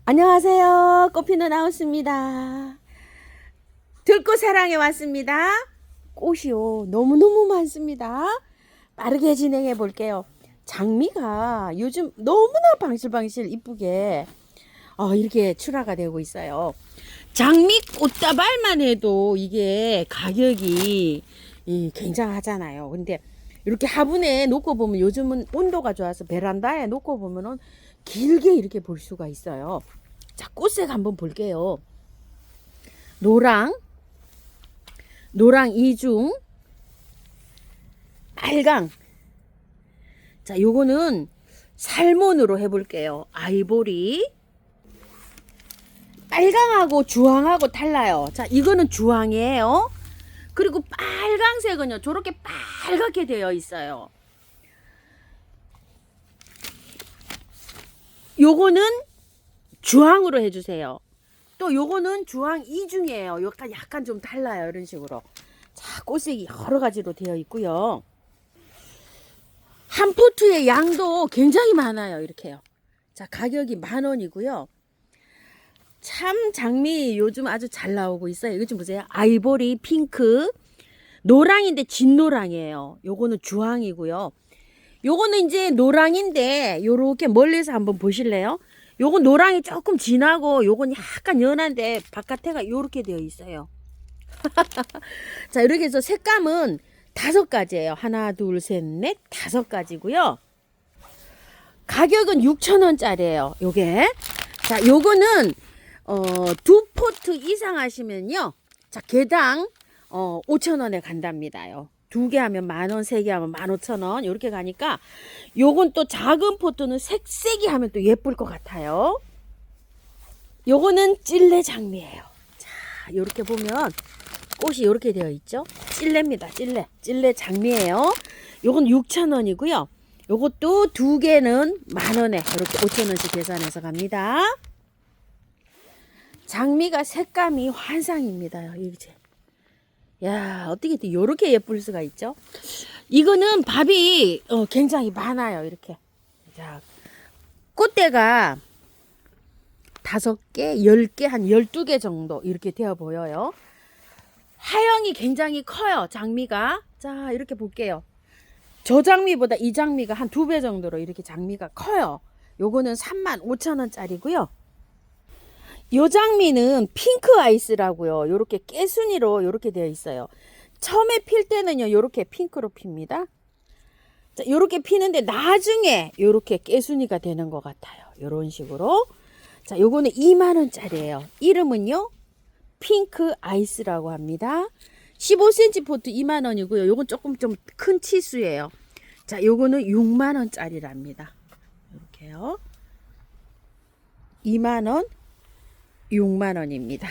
안녕하세요. 꽃피는 하우스입니다. 들꽃 사랑에 왔습니다. 꽃이요. 너무너무 많습니다. 빠르게 진행해 볼게요. 장미가 요즘 너무나 방실방실 이쁘게 이렇게 출하가 되고 있어요. 장미 꽃다발만 해도 이게 가격이 굉장하잖아요. 근데 이렇게 화분에 놓고 보면 요즘은 온도가 좋아서 베란다에 놓고 보면은 길게 이렇게 볼 수가 있어요. 자, 꽃색 한번 볼게요. 노랑 이중, 빨강. 자, 요거는 살몬으로 해볼게요. 아이보리. 빨강하고 주황하고 달라요. 자, 이거는 주황이에요. 그리고 빨강색은요, 저렇게 빨갛게 되어 있어요. 요거는 주황으로 해주세요. 또 요거는 주황 이중이에요. 약간 좀 달라요. 이런 식으로. 자, 꽃색이 여러 가지로 되어 있고요. 한 포트의 양도 굉장히 많아요. 이렇게요. 자, 가격이 10,000원이고요. 참 장미 요즘 아주 잘 나오고 있어요. 이거 좀 보세요. 아이보리 핑크, 노랑인데 진노랑이에요. 요거는 주황이고요. 요거는 이제 노랑인데 요렇게 멀리서 한번 보실래요? 요건 노랑이 조금 진하고 요건 약간 연한데 바깥에가 요렇게 되어 있어요. 자, 이렇게 해서 색감은 5가지예요. 하나, 둘, 셋, 넷, 5가지고요. 가격은 6,000원짜리예요. 요게. 자, 요거는 2포트 이상 하시면요. 자, 개당 5,000원에 간답니다요. 2개 하면 10,000원, 3개 하면 15,000원. 이렇게 가니까 요건 또 작은 포트는 색색이 하면 또 예쁠 것 같아요. 요거는 찔레 장미예요. 자, 요렇게 보면 꽃이 이렇게 되어 있죠. 찔레입니다. 찔레 장미예요. 요건 6,000원이고요. 요것도 2개는 10,000원에 이렇게 5,000원씩 계산해서 갑니다. 장미가 색감이 환상입니다. 이제. 야, 어떻게 이렇게 예쁠 수가 있죠? 이거는 밥이 굉장히 많아요. 이렇게. 자, 꽃대가 5개, 10개, 한 12개 정도 이렇게 되어 보여요. 하영이 굉장히 커요. 장미가. 자, 이렇게 볼게요. 저 장미보다 이 장미가 한 2배 정도로 이렇게 장미가 커요. 요거는 35,000원짜리고요. 요 장미는 핑크 아이스라고요. 요렇게 깨순이로 요렇게 되어 있어요. 처음에 필 때는요, 요렇게 핑크로 핍니다. 자, 요렇게 피는데 나중에 요렇게 깨순이가 되는 것 같아요. 요런 식으로. 자, 요거는 20,000원짜리예요. 이름은요, 핑크 아이스라고 합니다. 15cm 포트 20,000원이고요. 요건 조금 좀 큰 치수예요. 자, 요거는 60,000원짜리랍니다. 이렇게요. 20,000원, 60,000원입니다.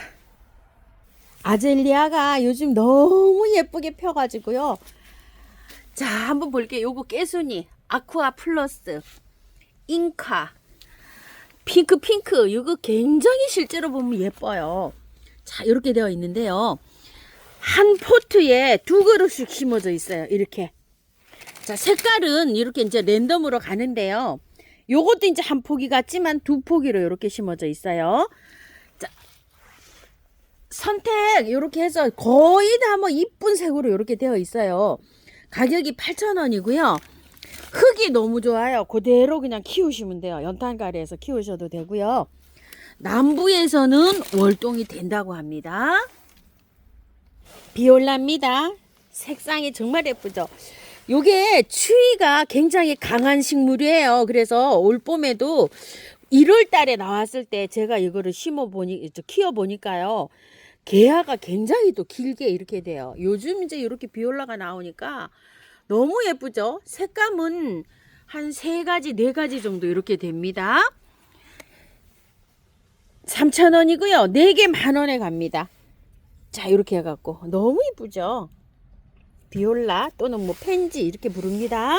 아젤리아가 요즘 너무 예쁘게 펴가지고요. 자, 한번 볼게요. 요거 깨순이, 아쿠아 플러스, 잉카, 핑크. 이거 굉장히 실제로 보면 예뻐요. 자, 이렇게 되어 있는데요. 한 포트에 2그릇씩 심어져 있어요. 이렇게. 자, 색깔은 이렇게 이제 랜덤으로 가는데요. 요것도 이제 한 포기 같지만 2포기로 이렇게 심어져 있어요. 자, 선택 이렇게 해서 거의 다 뭐 이쁜 색으로 이렇게 되어 있어요. 가격이 8,000원이고요. 흙이 너무 좋아요. 그대로 그냥 키우시면 돼요. 연탄가리에서 키우셔도 되고요. 남부에서는 월동이 된다고 합니다. 비올라입니다. 색상이 정말 예쁘죠. 요게 추위가 굉장히 강한 식물이에요. 그래서 올 봄에도 1월 달에 나왔을 때 제가 이거를 키워 보니까요. 개화가 굉장히 또 길게 이렇게 돼요. 요즘 이제 이렇게 비올라가 나오니까 너무 예쁘죠? 색감은 한 3가지, 4가지 정도 이렇게 됩니다. 3,000원이고요. 4개 10,000원에 갑니다. 자, 이렇게 해갖고 너무 이쁘죠? 비올라 또는 뭐 펜지 이렇게 부릅니다.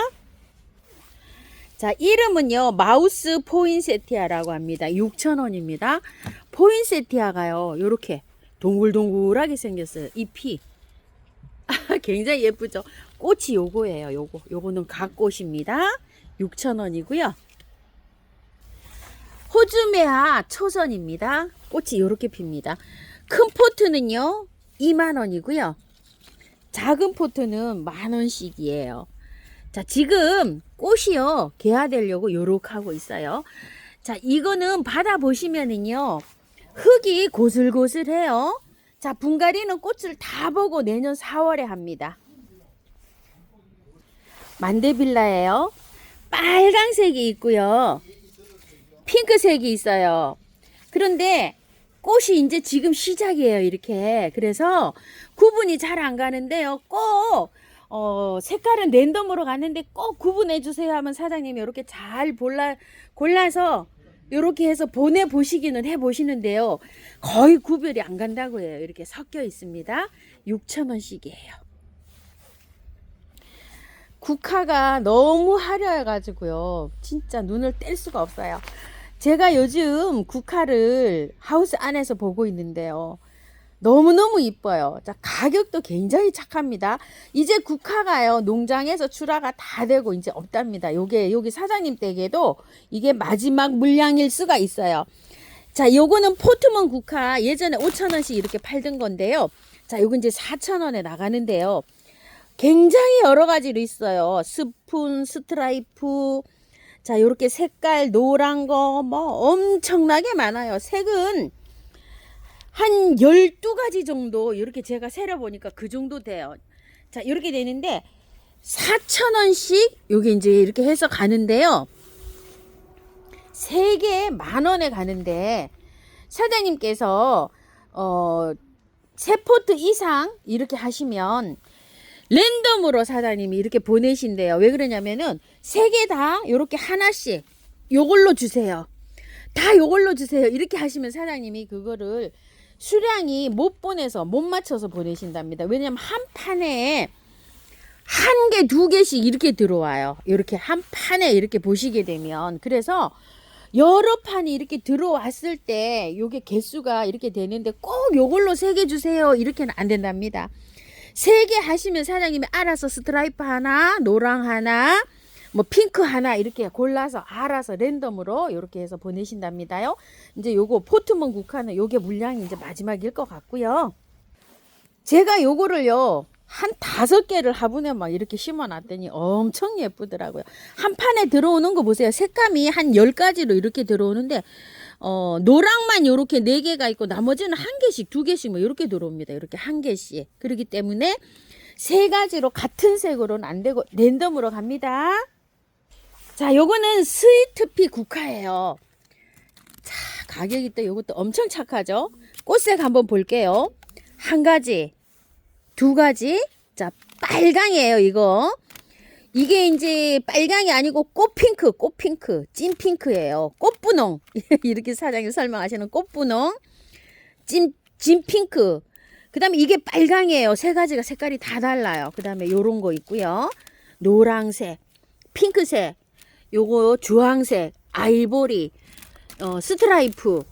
자, 이름은요, 마우스 포인세티아라고 합니다. 6,000원입니다. 포인세티아가요, 요렇게 동글동글하게 생겼어요. 잎이. 굉장히 예쁘죠? 꽃이 요거예요. 요거는 갓꽃입니다. 6,000원이고요. 호주메아 초선입니다. 꽃이 이렇게 핍니다. 큰 포트는요 2만원이고요. 작은 포트는 만원씩이에요. 자, 지금 꽃이요 개화되려고 요렇게 하고 있어요. 자, 이거는 받아보시면은요 흙이 고슬고슬해요. 자, 분갈이는 꽃을 다 보고 내년 4월에 합니다. 만데빌라예요. 빨강색이 있고요. 핑크색이 있어요. 그런데 꽃이 이제 지금 시작이에요. 이렇게. 그래서 구분이 잘 안 가는데요. 꼭 색깔은 랜덤으로 갔는데 꼭 구분해 주세요 하면 사장님이 이렇게 잘 골라서 이렇게 해서 보내보시기는 해보시는데요. 거의 구별이 안 간다고 해요. 이렇게 섞여 있습니다. 6,000원씩이에요. 국화가 너무 화려해가지고요. 진짜 눈을 뗄 수가 없어요. 제가 요즘 국화를 하우스 안에서 보고 있는데요. 너무너무 이뻐요. 자, 가격도 굉장히 착합니다. 이제 국화가요, 농장에서 출하가 다 되고 이제 없답니다. 여기 사장님 댁에도 이게 마지막 물량일 수가 있어요. 자, 요거는 포트먼 국화 예전에 5,000원씩 이렇게 팔던 건데요. 자, 요건 이제 4,000원에 나가는데요. 굉장히 여러 가지로 있어요. 스푼, 스트라이프, 자, 요렇게 색깔 노란 거 뭐 엄청나게 많아요. 색은 한 12가지 정도 이렇게 제가 세려 보니까 그 정도 돼요. 자, 이렇게 되는데 4,000원씩 요게 이제 이렇게 해서 가는데요. 3개에 만원에 가는데 사장님께서 3포트 이상 이렇게 하시면 랜덤으로 사장님이 이렇게 보내신대요. 왜 그러냐면은 3개 다 요렇게 하나씩 요걸로 주세요. 다 요걸로 주세요. 이렇게 하시면 사장님이 그거를 수량이 못 보내서 못 맞춰서 보내신답니다. 왜냐면 한 판에 1개, 2개씩 이렇게 들어와요. 이렇게 한 판에 이렇게 보시게 되면. 그래서 여러 판이 이렇게 들어왔을 때 요게 개수가 이렇게 되는데 꼭 요걸로 3개 주세요. 이렇게는 안 된답니다. 3개 하시면 사장님이 알아서 스트라이프 하나, 노랑 하나, 뭐 핑크 하나 이렇게 골라서 알아서 랜덤으로 이렇게 해서 보내신답니다요. 이제 요거 포트먼 국화는 요게 물량이 이제 마지막일 것 같고요. 제가 요거를요 한 5개를 화분에 막 이렇게 심어 놨더니 엄청 예쁘더라고요. 한 판에 들어오는 거 보세요. 색감이 한 10가지로 이렇게 들어오는데 노랑만 요렇게 4개가 있고 나머지는 1개씩 2개씩 뭐 이렇게 들어옵니다. 이렇게 1개씩. 그렇기 때문에 3가지로 같은 색으로는 안 되고 랜덤으로 갑니다. 자, 요거는 스위트피 국화예요. 자, 가격이 또 요것도 엄청 착하죠. 꽃색 한번 볼게요. 1가지, 2가지. 자, 빨강이에요, 이거. 이게 이제 빨강이 아니고 꽃핑크, 찐핑크예요. 꽃분홍. 이렇게 사장님 설명하시는 꽃분홍. 찐핑크. 그 다음에 이게 빨강이에요. 3가지가 색깔이 다 달라요. 그 다음에 요런 거 있고요. 노랑색, 핑크색, 요거 주황색, 아이보리, 스트라이프.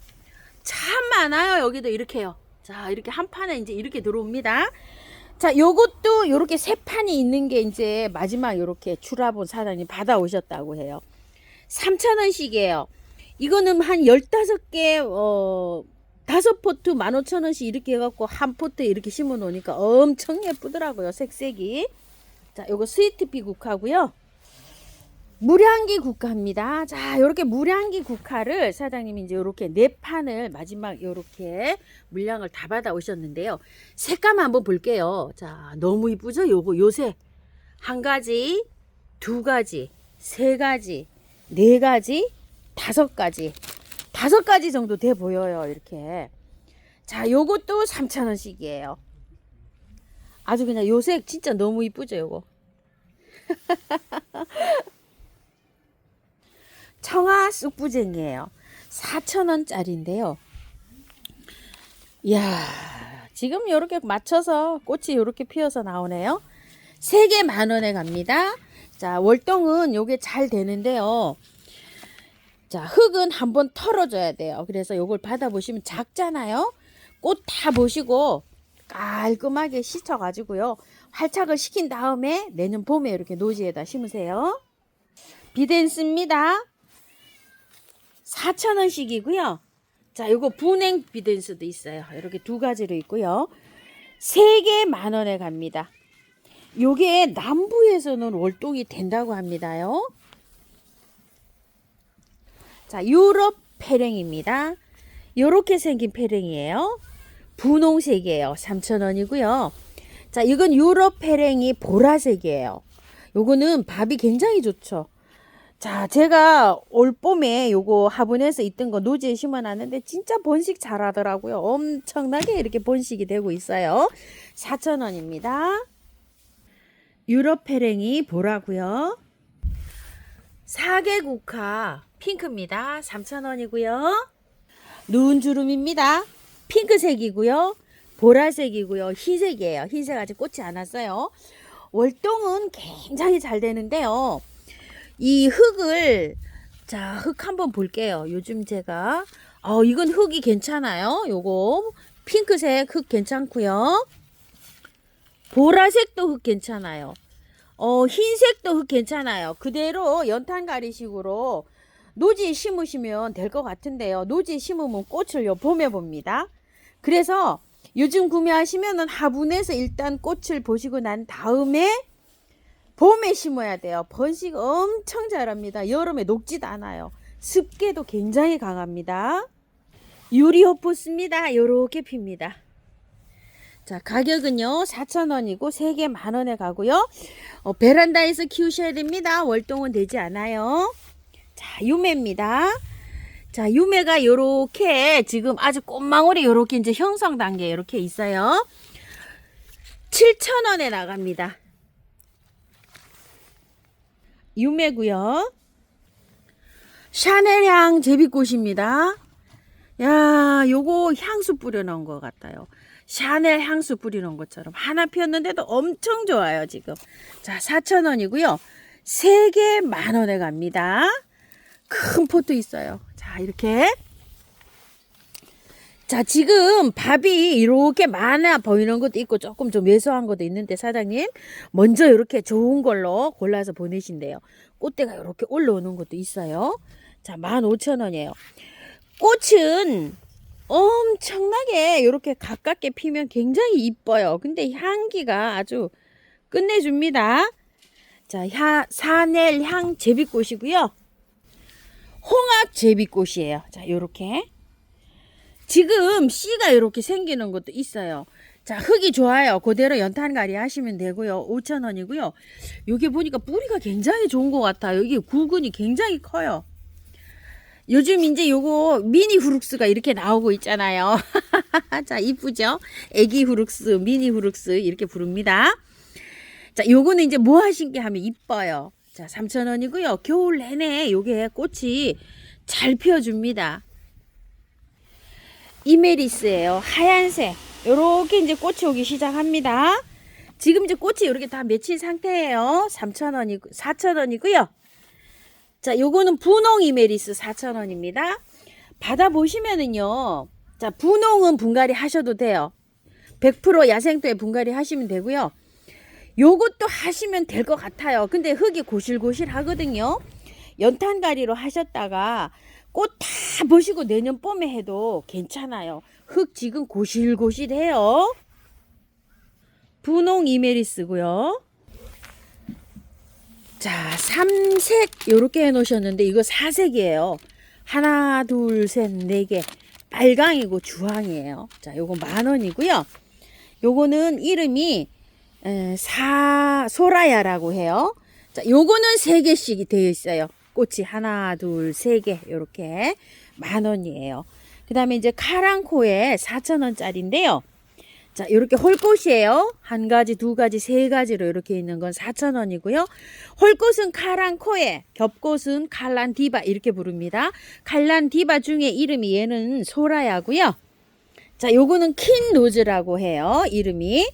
참 많아요. 여기도 이렇게요. 자, 이렇게 한 판에 이제 이렇게 들어옵니다. 자, 요것도 요렇게 3판이 있는 게 이제 마지막 요렇게 출하본 사장님 받아오셨다고 해요. 3,000원씩이에요. 이거는 한 15개, 5포트 15,000원씩 이렇게 해갖고 한 포트에 이렇게 심어 놓으니까 엄청 예쁘더라고요. 색색이. 자, 요거 스위트피 국화고요. 무량기 국화입니다. 자, 요렇게 무량기 국화를 사장님이 이제 요렇게 4판을 마지막 요렇게 물량을 다 받아 오셨는데요. 색감 한번 볼게요. 자, 너무 이쁘죠? 요거 요색 1가지, 2가지, 3가지, 4가지, 5가지. 5가지 정도 돼 보여요. 이렇게. 자, 요것도 3,000원씩이에요. 아주 그냥 요색 진짜 너무 이쁘죠, 요거. 청아 쑥부쟁이에요. 4,000원짜리인데요. 이야, 지금 이렇게 맞춰서 꽃이 이렇게 피어서 나오네요. 3개 만원에 갑니다. 자, 월동은 요게 잘 되는데요. 자, 흙은 한번 털어줘야 돼요. 그래서 요걸 받아보시면 작잖아요. 꽃 다 보시고 깔끔하게 씻어가지고요. 활착을 시킨 다음에 내년 봄에 이렇게 노지에다 심으세요. 비덴스입니다. 4,000원씩이고요. 자, 요거 분행 비덴스도 있어요. 이렇게 두 가지로 있고요. 3개 만원에 갑니다. 요게 남부에서는 월동이 된다고 합니다요. 자, 유럽 페랭입니다. 요렇게 생긴 페랭이에요. 분홍색이에요. 3,000원이고요. 자, 이건 유럽 페랭이 보라색이에요. 요거는 밥이 굉장히 좋죠. 자, 제가 올 봄에 요거 화분에서 있던 거 노지에 심어놨는데 진짜 번식 잘하더라고요. 엄청나게 이렇게 번식이 되고 있어요. 4,000원입니다. 유럽 페랭이 보라고요. 사계국화 핑크입니다. 3,000원이고요. 누운주름입니다. 핑크색이고요. 보라색이고요. 흰색이에요. 흰색 아직 꽃이 안 왔어요. 월동은 굉장히 잘 되는데요. 이 흙을, 자, 흙 한번 볼게요. 요즘 제가 이건 흙이 괜찮아요. 요거 핑크색 흙 괜찮고요. 보라색도 흙 괜찮아요. 흰색도 흙 괜찮아요. 그대로 연탄가리식으로 노지에 심으시면 될 것 같은데요. 노지에 심으면 꽃을 요 봄에 봅니다. 그래서 요즘 구매하시면은 화분에서 일단 꽃을 보시고 난 다음에 봄에 심어야 돼요. 번식 엄청 잘합니다. 여름에 녹지도 않아요. 습기도 굉장히 강합니다. 유리호프스입니다. 요렇게 핍니다. 자, 가격은요 4,000원이고 3개 만원에 가고요. 베란다에서 키우셔야 됩니다. 월동은 되지 않아요. 자, 유매입니다. 자, 유매가 요렇게 지금 아주 꽃망울이 요렇게 이제 형성 단계 이렇게 있어요. 7,000원에 나갑니다. 유매고요. 샤넬향 제비꽃입니다. 야, 요거 향수 뿌려놓은 것 같아요. 샤넬 향수 뿌리는 것처럼 하나 피었는데도 엄청 좋아요 지금. 자, 4,000원이고요 3개 만원에 갑니다. 큰 포트 있어요. 자, 이렇게. 자, 지금 밥이 이렇게 많아 보이는 것도 있고 조금 좀 왜소한 것도 있는데 사장님 먼저 이렇게 좋은 걸로 골라서 보내신대요. 꽃대가 이렇게 올라오는 것도 있어요. 자, 15,000원이에요 꽃은 엄청나게 이렇게 가깝게 피면 굉장히 이뻐요. 근데 향기가 아주 끝내줍니다. 자, 사넬 향 제비꽃이고요. 홍합 제비꽃이에요. 자, 요렇게. 지금 씨가 이렇게 생기는 것도 있어요. 자, 흙이 좋아요. 그대로 연탄가리 하시면 되고요. 5,000원이고요. 여기 보니까 뿌리가 굉장히 좋은 것 같아요. 이게 구근이 굉장히 커요. 요즘 이제 요거 미니 후룩스가 이렇게 나오고 있잖아요. 자, 이쁘죠? 애기 후룩스, 미니 후룩스 이렇게 부릅니다. 자, 요거는 이제 뭐 하신 게 하면 이뻐요. 자, 3,000원이고요. 겨울 내내 요게 꽃이 잘 피어줍니다. 이메리스예요. 하얀색. 요렇게 이제 꽃이 오기 시작합니다. 지금 이제 꽃이 이렇게 다 맺힌 상태예요. 3,000원이고 4,000원이고요. 자, 요거는 분홍 이메리스 4,000원입니다. 받아보시면은요. 자, 분홍은 분갈이 하셔도 돼요. 100% 야생토에 분갈이 하시면 되고요. 요것도 하시면 될 것 같아요. 근데 흙이 고실고실 하거든요. 연탄가리로 하셨다가 꽃 다 보시고 내년 봄에 해도 괜찮아요. 흙 지금 고실고실해요. 분홍 이메리스고요. 자, 3색 요렇게 해 놓으셨는데 이거 4색이에요. 하나, 둘, 셋, 4개. 빨강이고 주황이에요. 자, 요거 10,000원이고요. 요거는 이름이 소라야라고 해요. 자, 요거는 3개씩이 되어 있어요. 꽃이 하나, 둘, 3개 요렇게 10,000원이에요. 그 다음에 이제 카랑코에 4,000원짜리인데요. 자, 이렇게 홀꽃이에요. 한 가지, 두 가지, 세 가지로 이렇게 있는 건 4,000원이고요. 홀꽃은 카랑코에, 겹꽃은 칼란디바 이렇게 부릅니다. 칼란디바 중에 이름이 얘는 소라야고요. 자, 요거는 킨로즈라고 해요. 이름이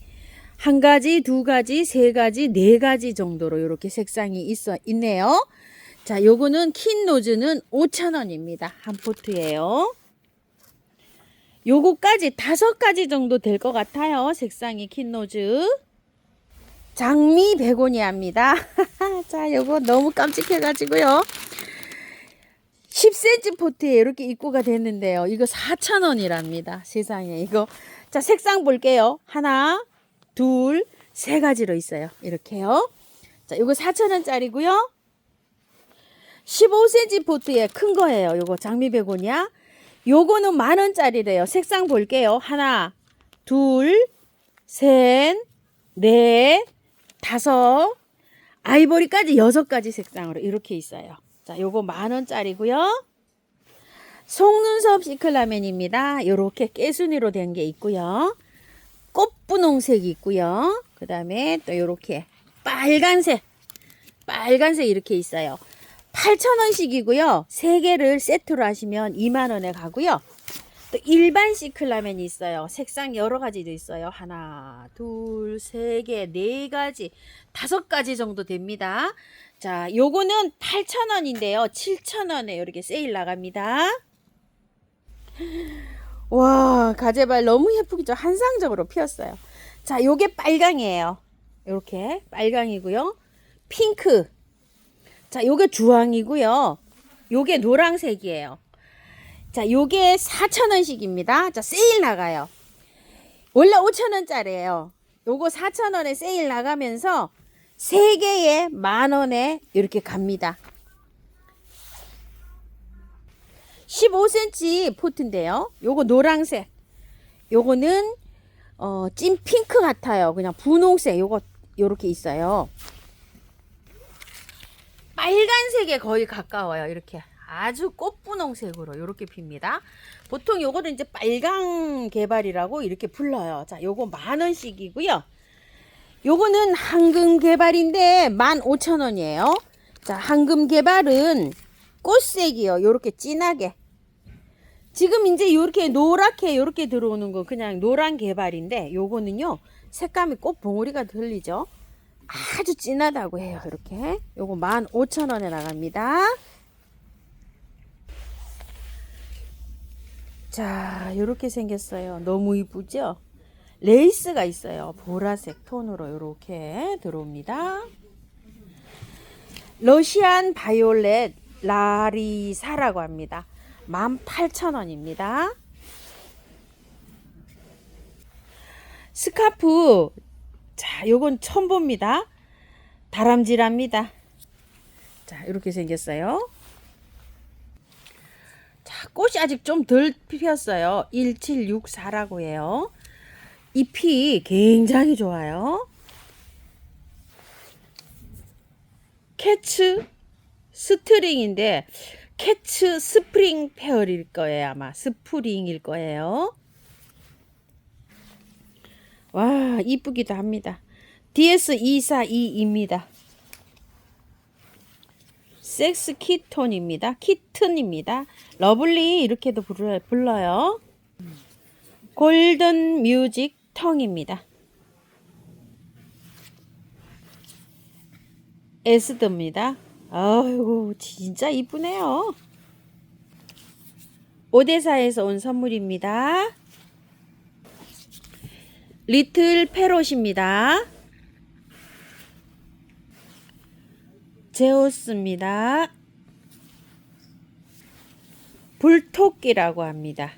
한 가지, 두 가지, 세 가지, 네 가지 정도로 이렇게 색상이 있네요. 자, 요거는 킨로즈는 5,000원입니다. 한 포트예요. 요거까지 5가지 정도 될 것 같아요. 색상이 킨로즈. 장미 베고니아입니다. 자, 요거 너무 깜찍해가지고요. 10cm 포트에 이렇게 입고가 됐는데요. 이거 4,000원이랍니다. 세상에 이거. 자, 색상 볼게요. 하나, 둘, 세 가지로 있어요. 이렇게요. 자, 이거 4,000원짜리고요. 15cm 포트에 큰 거예요. 요거 장미 베고니아. 요거는 10,000원짜리래요. 색상 볼게요. 하나, 둘, 셋, 넷, 다섯, 아이보리까지 6가지 색상으로 이렇게 있어요. 자, 요거 10,000원짜리고요. 속눈썹 시클라멘입니다. 요렇게 깨순이로 된 게 있고요. 꽃분홍색이 있고요. 그 다음에 또 요렇게 빨간색 이렇게 있어요. 8,000원씩이고요. 3개를 세트로 하시면 20,000원에 가고요. 또 일반 시클라멘이 있어요. 색상 여러 가지도 있어요. 하나, 둘, 3개, 4가지, 5가지 정도 됩니다. 자, 요거는 8,000원인데요. 7,000원에 이렇게 세일 나갑니다. 와, 가재발 너무 예쁘죠? 한상적으로 피었어요. 자, 요게 빨강이에요. 요렇게 빨강이고요. 핑크. 자, 요게 주황이고요. 요게 노란색이에요. 자, 요게 4,000원씩입니다. 자, 세일 나가요. 원래 5,000원짜리예요. 요거 4,000원에 세일 나가면서 3개에 10,000원에 이렇게 갑니다. 15cm 포트인데요. 요거 노란색. 요거는 찐 핑크 같아요. 그냥 분홍색. 요거 요렇게 있어요. 빨간색에 거의 가까워요. 이렇게 아주 꽃분홍색으로 이렇게 핍니다. 보통 요거는 이제 빨강 개발이라고 이렇게 불러요. 자, 요거 10,000원씩이고요. 요거는 황금 개발인데 15,000원이에요. 자, 황금 개발은 꽃색이요. 요렇게 진하게. 지금 이제 요렇게 노랗게 요렇게 들어오는 거 그냥 노란 개발인데 요거는요. 색감이 꽃 봉오리가 들리죠. 아주 진하다고 해요. 이렇게. 요거 15,000원에 나갑니다. 자, 요렇게 생겼어요. 너무 이쁘죠? 레이스가 있어요. 보라색 톤으로 요렇게 들어옵니다. 러시안 바이올렛 라리사라고 합니다. 18,000원입니다. 스카프. 자, 요건 처음 봅니다. 다람쥐랍니다. 자, 이렇게 생겼어요. 자, 꽃이 아직 좀 덜 피었어요. 1764라고 해요. 잎이 굉장히 좋아요. 캐츠 스트링인데 캐츠 스프링 페어일 거예요. 아마 스프링일 거예요. 와, 이쁘기도 합니다. DS242입니다. 섹스 키톤입니다. 키튼입니다. 러블리 이렇게도 불러요. 골든 뮤직 텅입니다. 에스더입니다. 아이고, 진짜 이쁘네요. 오데사에서 온 선물입니다. 리틀 페롯입니다. 제오스입니다. 불토끼라고 합니다.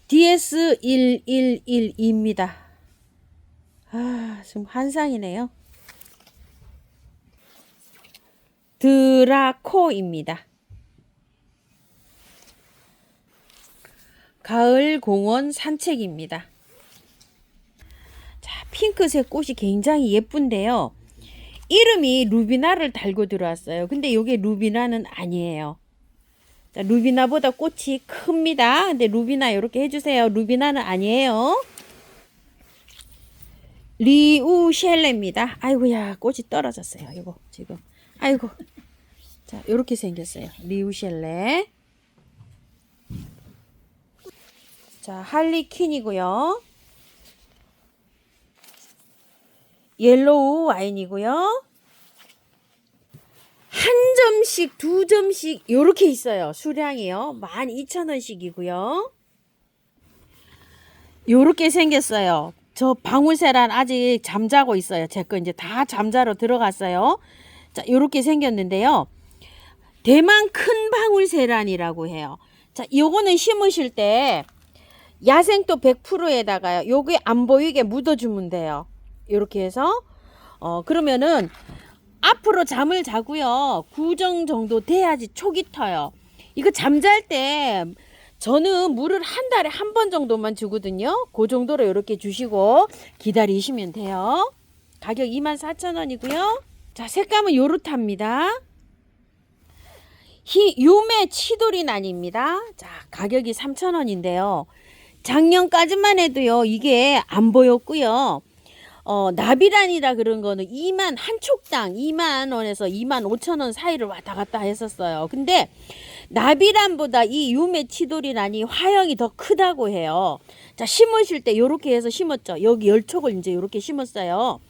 DS111입니다. 아, 지금 한상이네요. 드라코입니다. 가을 공원 산책입니다. 자, 핑크색 꽃이 굉장히 예쁜데요. 이름이 루비나를 달고 들어왔어요. 근데 이게 루비나는 아니에요. 자, 루비나보다 꽃이 큽니다. 근데 루비나 이렇게 해주세요. 루비나는 아니에요. 리우셸레입니다. 아이고야, 꽃이 떨어졌어요. 이거 지금. 아이고. 자, 이렇게 생겼어요. 리우셸레. 자, 할리퀸이고요. 옐로우 와인이고요. 한 점씩, 두 점씩 요렇게 있어요. 수량이요. 12,000원씩이고요. 요렇게 생겼어요. 저 방울새란 아직 잠자고 있어요. 제 거 이제 다 잠자러 들어갔어요. 자, 요렇게 생겼는데요. 대만 큰 방울새란이라고 해요. 자, 요거는 심으실 때 야생토 100%에다가요. 요게 안 보이게 묻어주면 돼요. 요렇게 해서 그러면은 앞으로 잠을 자고요. 구정 정도 돼야지 촉이 터요. 이거 잠잘 때 저는 물을 한 달에 한 번 정도만 주거든요. 그 정도로 이렇게 주시고 기다리시면 돼요. 가격 24,000원이고요. 자, 색감은 요렇답니다. 유메 치돌이난입니다. 자, 가격이 3,000원인데요. 작년까지만 해도요, 이게 안 보였고요. 나비란이라 그런 거는 한 촉당 2만 원에서 2만 5천 원 사이를 왔다 갔다 했었어요. 근데 나비란보다 이 유메 치돌이란이 화형이 더 크다고 해요. 자, 심으실 때 요렇게 해서 심었죠. 여기 열촉을 이제 요렇게 심었어요.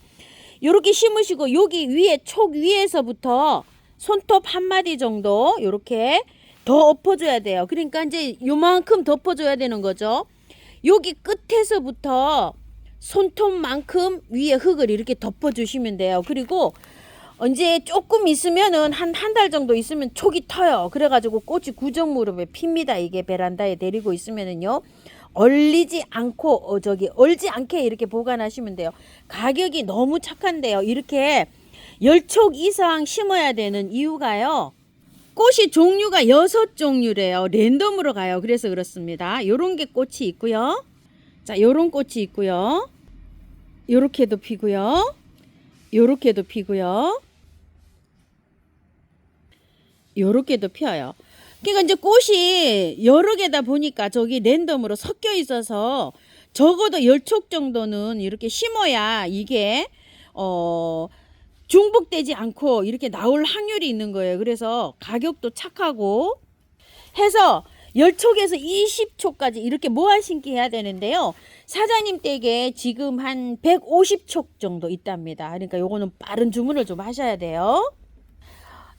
요렇게 심으시고 여기 위에 촉 위에서부터 손톱 한 마디 정도 요렇게 더 엎어줘야 돼요. 그러니까 이제 요만큼 덮어줘야 되는 거죠. 여기 끝에서부터 손톱만큼 위에 흙을 이렇게 덮어주시면 돼요. 그리고 이제 조금 있으면은 한 달 정도 있으면 촉이 터요. 그래가지고 꽃이 구정무렵에 핍니다. 이게 베란다에 데리고 있으면은요. 얼리지 않고 얼지 않게 이렇게 보관하시면 돼요. 가격이 너무 착한데요. 이렇게 10촉 이상 심어야 되는 이유가요. 꽃이 종류가 6종류래요. 랜덤으로 가요. 그래서 그렇습니다. 요런 게 꽃이 있고요. 자, 요런 꽃이 있고요. 요렇게도 피고요. 요렇게도 피고요. 요렇게도 피어요. 그러니까 이제 꽃이 여러 개다 보니까 저기 랜덤으로 섞여 있어서 적어도 10촉 정도는 이렇게 심어야 이게 중복되지 않고 이렇게 나올 확률이 있는 거예요. 그래서 가격도 착하고 해서 10촉에서 20촉까지 이렇게 모아 심기 해야 되는데요. 사장님 댁에 지금 한 150촉 정도 있답니다. 그러니까 요거는 빠른 주문을 좀 하셔야 돼요.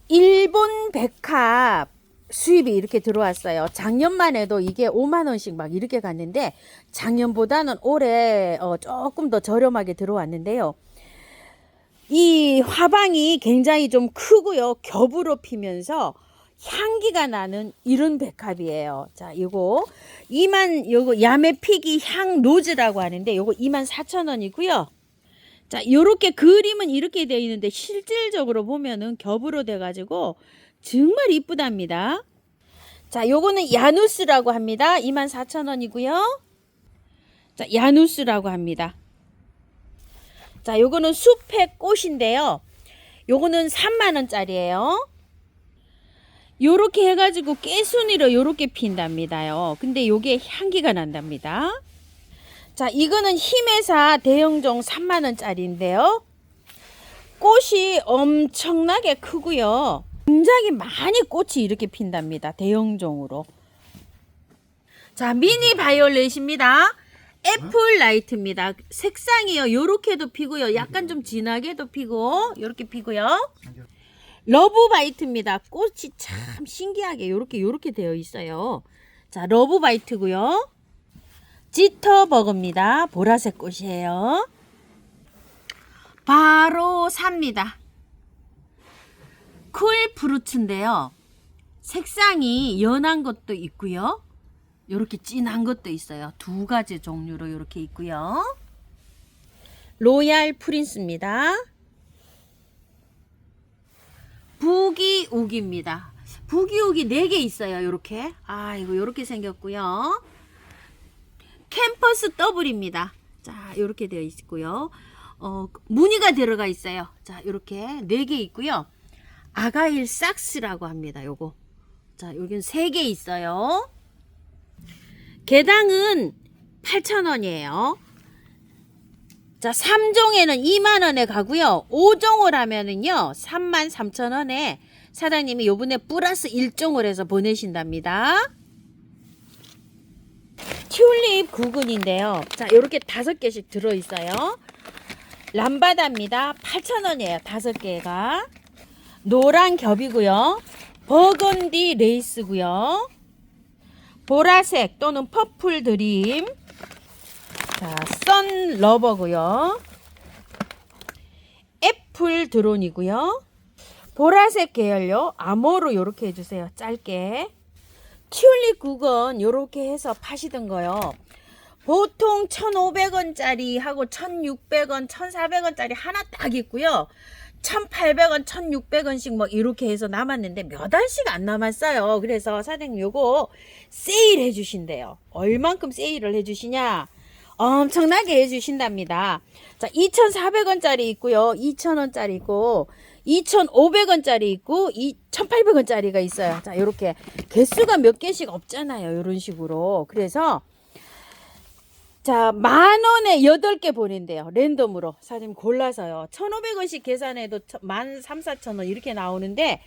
일본 백합 수입이 이렇게 들어왔어요. 작년만 해도 이게 5만 원씩 막 이렇게 갔는데 작년보다는 올해 조금 더 저렴하게 들어왔는데요. 이 화방이 굉장히 좀 크고요. 겹으로 피면서 향기가 나는 이런 백합이에요. 자, 요거 야매피기 향 로즈라고 하는데 요거 24,000원이고요. 자, 요렇게 그림은 이렇게 되어 있는데 실질적으로 보면은 겹으로 돼 가지고 정말 이쁘답니다. 자, 요거는 야누스라고 합니다. 24,000원이고요. 자, 야누스라고 합니다. 자, 요거는 숲의 꽃인데요. 요거는 3만 원짜리예요. 요렇게 해가지고 깨순이로 요렇게 핀답니다요. 근데 요게 향기가 난답니다. 자, 이거는 힘회사 대형종 3만 원짜리인데요. 꽃이 엄청나게 크고요. 굉장히 많이 꽃이 이렇게 핀답니다. 대형종으로. 자, 미니 바이올렛입니다. 애플 라이트입니다. 색상이요. 요렇게도 피고요. 약간 좀 진하게도 피고 요렇게 피고요. 러브바이트입니다. 꽃이 참 신기하게 요렇게 되어 있어요. 자, 러브바이트고요. 지터버그입니다. 보라색 꽃이에요. 바로 삽니다. 쿨프루츠인데요. 색상이 연한 것도 있고요. 요렇게 진한 것도 있어요. 두 가지 종류로 요렇게 있고요. 로얄 프린스입니다. 부기욱입니다. 부기욱이 4개 있어요. 요렇게. 이거 요렇게 생겼고요. 캠퍼스 더블입니다. 자, 요렇게 되어 있고요. 무늬가 들어가 있어요. 자, 요렇게 4개 있고요. 아가일 삭스라고 합니다. 요거. 자, 여기는 3개 있어요. 개당은 8,000원이에요. 자, 3종에는 2만원에 가고요. 5종을 하면은요 33,000원에 사장님이 요번에 플러스 1종을 해서 보내신답니다. 튤립 구근인데요. 자, 요렇게 5개씩 들어있어요. 람바다입니다. 8,000원이에요 5개가. 노란 겹이고요. 버건디 레이스고요. 보라색 또는 퍼플 드림. 자, 선 러버고요. 애플 드론이고요. 보라색 계열요. 암호로 요렇게 해주세요. 짧게. 튤립 국은 요렇게 해서 파시던 거요. 보통 1,500원짜리 하고 1,600원, 1,400원짜리 하나 딱 있고요. 1,800원, 1,600원씩 뭐 이렇게 해서 남았는데 몇 알씩 안 남았어요. 그래서 사장님 요거 세일 해주신대요. 얼만큼 세일을 해주시냐? 엄청나게 해주신답니다. 자, 2,400원짜리 있고요. 2,000원짜리 있고 2,500원짜리 있고 2,800원짜리가 있어요. 자, 요렇게 개수가 몇 개씩 없잖아요. 요런 식으로. 그래서 자, 10,000원에 8개 보낸대요. 랜덤으로. 사장님 골라서요. 1,500원씩 계산해도 13,000~14,000원 이렇게 나오는데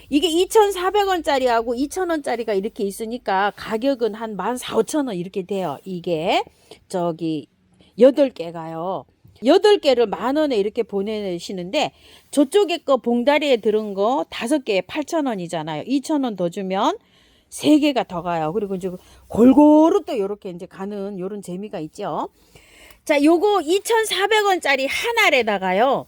이게 2,400원짜리하고 2,000원짜리가 이렇게 있으니까 가격은 한 14,000~15,000원 이렇게 돼요. 이게 저기 8개가요. 8개를 10,000원에 이렇게 보내시는데 저쪽에 거 봉다리에 들은 거 5개에 8,000원이잖아요. 2,000원 더 주면 3개가 더 가요. 그리고 이제 골고루 또 요렇게 이제 가는 요런 재미가 있죠. 자, 요거 2,400원짜리 한 알에다가요.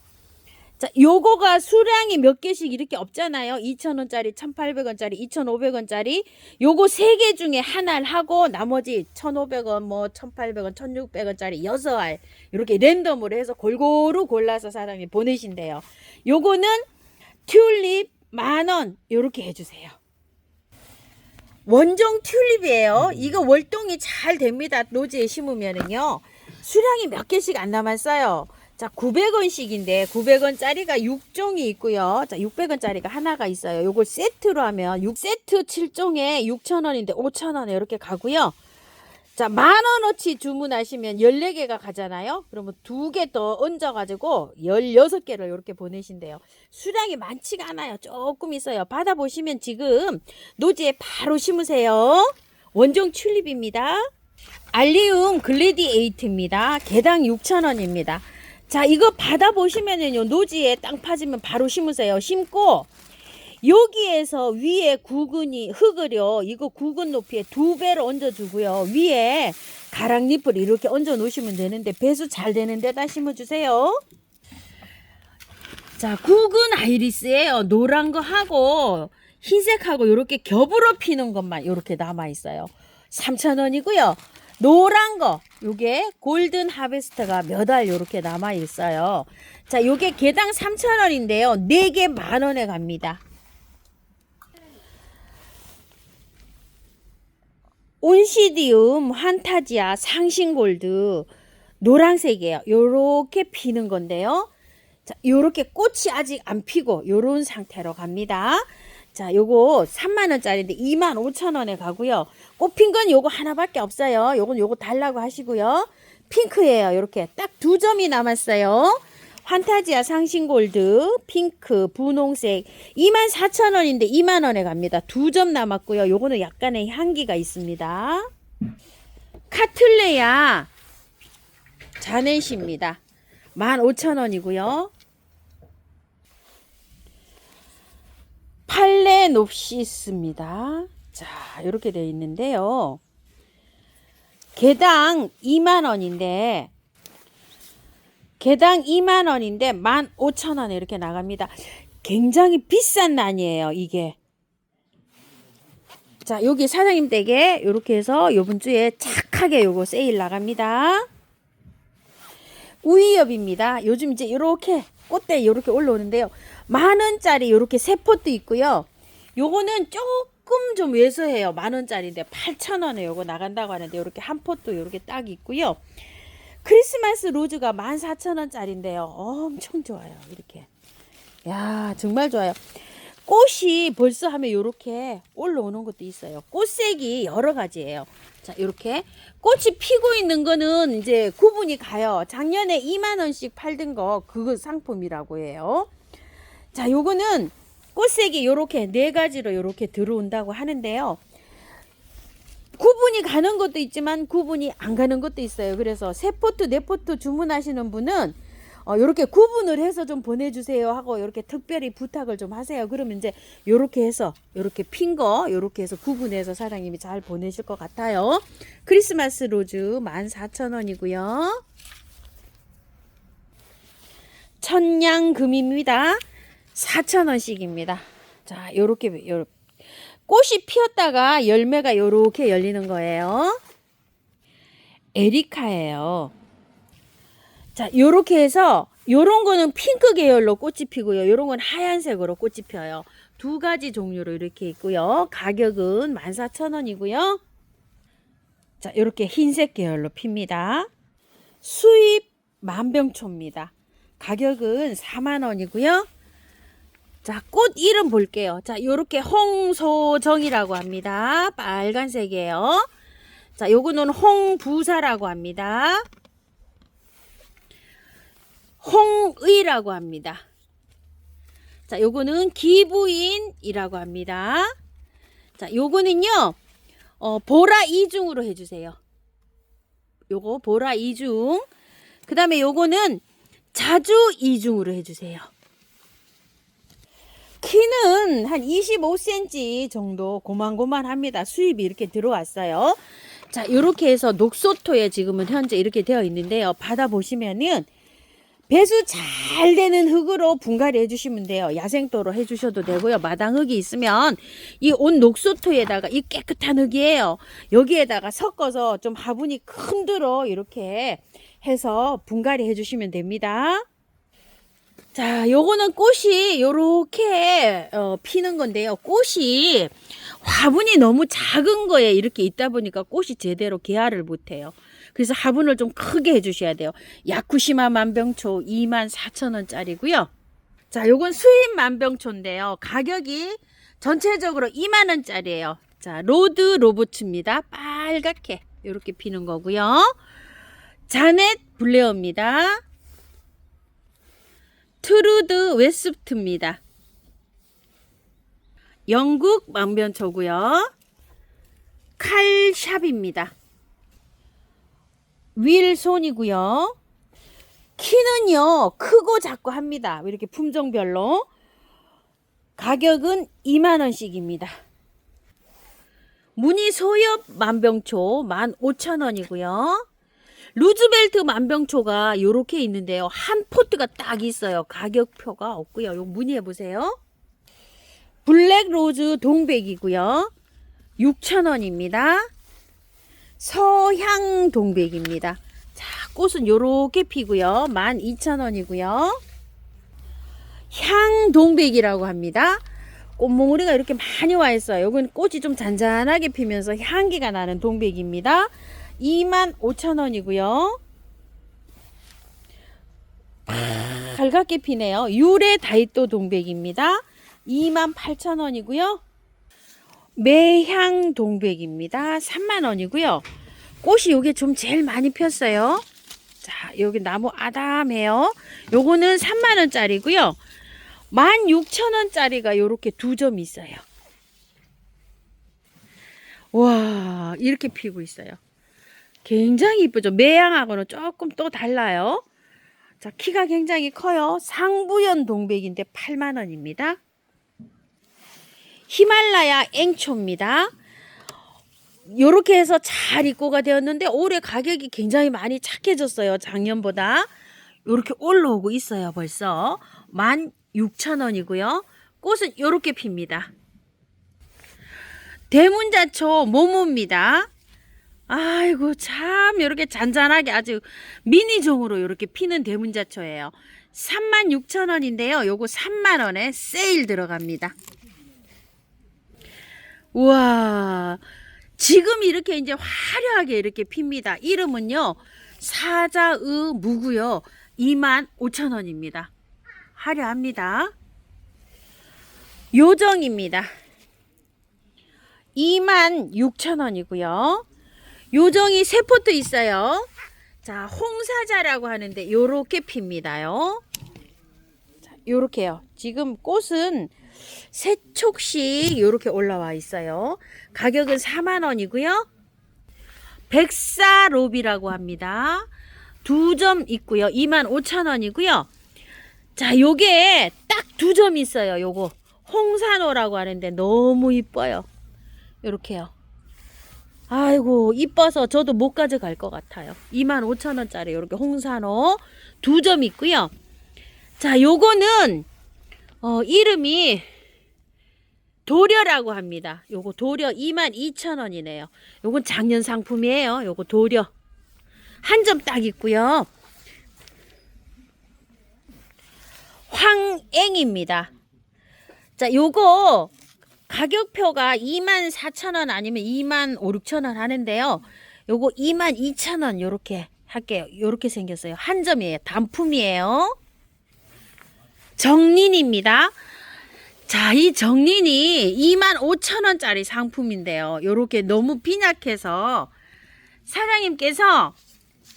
자, 요거가 수량이 몇 개씩 이렇게 없잖아요. 2,000원짜리, 1,800원짜리, 2,500원짜리. 요거 3개 중에 한 알 하고 나머지 1,500원, 뭐 1,800원, 1,600원짜리 6알. 이렇게 랜덤으로 해서 골고루 골라서 사람이 보내신대요. 요거는 튤립 10,000원 요렇게 해주세요. 원종 튤립이에요. 이거 월동이 잘 됩니다. 노지에 심으면은요. 수량이 몇 개씩 안 남았어요. 자, 900원씩인데 900원짜리가 6종이 있고요. 자, 600원짜리가 하나가 있어요. 요걸 세트로 하면 6세트 7종에 6,000원인데 5,000원에 이렇게 가고요. 자, 10,000원어치 주문하시면 14개가 가잖아요. 그러면 2개 더 얹어가지고 16개를 이렇게 보내신대요. 수량이 많지가 않아요. 조금 있어요. 받아보시면 지금 노지에 바로 심으세요. 원종 튤립입니다. 알리움 글래디에이트입니다. 개당 6,000원입니다. 자, 이거 받아보시면은요, 노지에 땅 파지면 바로 심으세요. 심고 여기에서 위에 구근이 흙을요, 이거 구근 높이에 2배로 얹어주고요. 위에 가랑잎을 이렇게 얹어 놓으시면 되는데 배수 잘 되는 데다 심어주세요. 자, 구근 아이리스예요. 노란 거 하고 흰색하고 이렇게 겹으로 피는 것만 이렇게 남아 있어요. 3,000원이고요. 노란 거 요게 골든 하베스트가 몇 알 요렇게 남아 있어요. 자, 요게 개당 3,000원인데요. 4개 10,000원에 갑니다. 온시디움 환타지아 상신골드 노란색이에요. 요렇게 피는 건데요. 자, 요렇게 꽃이 아직 안 피고 요런 상태로 갑니다. 자, 요거 30,000원짜리인데 25,000원에 가고요. 꽃핀 건 요거 하나밖에 없어요. 요거 달라고 하시고요. 핑크예요. 요렇게 딱 2점이 남았어요. 환타지아 상신골드 핑크 분홍색 24,000원인데 20,000원에 갑니다. 2점 남았고요. 요거는 약간의 향기가 있습니다. 카틀레야 자넷입니다. 15,000원이고요. 팔레놉시스입니다. 자, 이렇게 되어 있는데요. 개당 20,000원인데 개당 20,000원인데 15,000원에 이렇게 나갑니다. 굉장히 비싼 난이에요, 이게. 자, 여기 사장님 댁에 이렇게 해서 요번 주에 착하게 요거 세일 나갑니다. 우이엽입니다. 요즘 이제 이렇게 꽃대 이렇게 올라오는데요. 10,000원짜리 이렇게 세 포트 있고요. 요거는 조금 좀 왜소해요. 10,000원짜리인데 8,000원에 요거 나간다고 하는데 이렇게 한 포트 이렇게 딱 있고요. 크리스마스 로즈가 14,000원짜리인데요. 엄청 좋아요. 이렇게. 야, 정말 좋아요. 꽃이 벌써 하면 이렇게 올라오는 것도 있어요. 꽃색이 여러 가지예요. 자, 이렇게 꽃이 피고 있는 거는 이제 구분이 가요. 작년에 20,000원씩 팔던 거 그거 상품이라고 해요. 자, 요거는 꽃색이 요렇게 4가지로 요렇게 들어온다고 하는데요. 구분이 가는 것도 있지만 구분이 안 가는 것도 있어요. 그래서 3포트, 4포트 주문하시는 분은 요렇게 구분을 해서 좀 보내주세요 하고 요렇게 특별히 부탁을 좀 하세요. 그러면 이제 요렇게 해서 요렇게 핀 거 요렇게 해서 구분해서 사장님이 잘 보내실 것 같아요. 크리스마스 로즈 14,000원이고요. 천냥금입니다. 4,000원씩입니다. 자, 요렇게 꽃이 피었다가 열매가 요렇게 열리는 거예요. 에리카예요. 자, 요렇게 해서 요런 거는 핑크 계열로 꽃이 피고요. 요런 건 하얀색으로 꽃이 펴요. 두 가지 종류로 이렇게 있고요. 가격은 14,000원이고요. 자, 요렇게 흰색 계열로 핍니다. 수입 만병초입니다. 가격은 4만원이고요. 자, 꽃 이름 볼게요. 자, 요렇게 홍소정이라고 합니다. 빨간색이에요. 자, 요거는 홍부사라고 합니다. 홍의라고 합니다. 자, 요거는 기부인이라고 합니다. 자, 요거는요, 보라 이중으로 해주세요. 요거 보라 이중. 그 다음에 요거는 자주 이중으로 해주세요. 키는 한 25cm 정도 고만고만합니다. 수입이 이렇게 들어왔어요. 자, 요렇게 해서 녹소토에 지금은 현재 이렇게 되어 있는데요. 받아보시면은 배수 잘 되는 흙으로 분갈이 해주시면 돼요. 야생토로 해주셔도 되고요. 마당 흙이 있으면 이 온 녹소토에다가 이 깨끗한 흙이에요. 여기에다가 섞어서 좀 화분이 큰 데로 이렇게 해서 분갈이 해주시면 됩니다. 자, 요거는 꽃이 요렇게 피는 건데요. 꽃이 화분이 너무 작은 거에 이렇게 있다 보니까 꽃이 제대로 개화를 못해요. 그래서 화분을 좀 크게 해주셔야 돼요. 야쿠시마 만병초 24,000원짜리고요. 자, 요건 수입 만병초인데요. 가격이 전체적으로 2만원짜리예요. 자, 로드 로부츠입니다. 빨갛게 이렇게 피는 거고요. 자넷 블레어입니다. 트루드 웨스트입니다. 영국 만병초고요. 칼샵입니다. 윌손이고요. 키는요 크고 작고 합니다. 이렇게 품종별로. 가격은 2만원씩입니다. 무늬 소엽 만병초 15,000원이고요. 루즈벨트 만병초가 요렇게 있는데요. 한 포트가 딱 있어요. 가격표가 없고요. 요 문의해 보세요. 블랙 로즈 동백이고요. 6,000원입니다. 서향 동백입니다. 자, 꽃은 요렇게 피고요. 12,000원이고요. 향 동백이라고 합니다. 꽃몽우리가 이렇게 많이 와 있어요. 이건 꽃이 좀 잔잔하게 피면서 향기가 나는 동백입니다. 25,000원이고요. 밝게 피네요. 유레 다이또 동백입니다. 28,000원이고요. 매향 동백입니다. 3만원이고요. 꽃이 요게 좀 제일 많이 폈어요. 자, 여기 나무 아담해요. 요거는 3만원짜리고요. 16,000원짜리가 요렇게 두 점 있어요. 와, 이렇게 피고 있어요. 굉장히 이쁘죠. 매향하고는 조금 또 달라요. 자, 키가 굉장히 커요. 상부연 동백인데 8만원입니다. 히말라야 앵초입니다. 요렇게 해서 잘 입고가 되었는데 올해 가격이 굉장히 많이 착해졌어요. 작년보다. 요렇게 올라오고 있어요. 벌써 16,000원이고요. 꽃은 요렇게 핍니다. 대문자초 모모입니다. 아이고 참 이렇게 잔잔하게 아주 미니종으로 이렇게 피는 대문자초예요. 36,000원인데요. 요거 3만원에 세일 들어갑니다. 우와, 지금 이렇게 이제 화려하게 이렇게 핍니다. 이름은요 사자의 무고요. 25,000원입니다. 화려합니다. 요정입니다. 26,000원이고요. 요정이 세 포트 있어요. 자, 홍사자라고 하는데 요렇게 핍니다요. 자, 요렇게요. 지금 꽃은 세 촉씩 요렇게 올라와 있어요. 가격은 4만원이고요. 백사로비라고 합니다. 두 점 있고요. 25,000원이고요. 자, 요게 딱 두 점 있어요. 요거 홍산호라고 하는데 너무 이뻐요. 요렇게요. 아이고, 이뻐서 저도 못 가져갈 것 같아요. 25,000원짜리 요렇게 홍산호 두 점 있고요. 자, 요거는 이름이 도려라고 합니다. 요거 도려 22,000원이네요. 요건 작년 상품이에요. 요거 도려 한 점 딱 있고요. 황앵입니다. 자, 요거 가격표가 24,000원 아니면 25,000~26,000원 하는데요. 요거 22,000원 요렇게 할게요. 요렇게 생겼어요. 한 점이에요. 단품이에요. 정린입니다. 자, 이 정린이 25,000원짜리 상품인데요. 요렇게 너무 빈약해서 사장님께서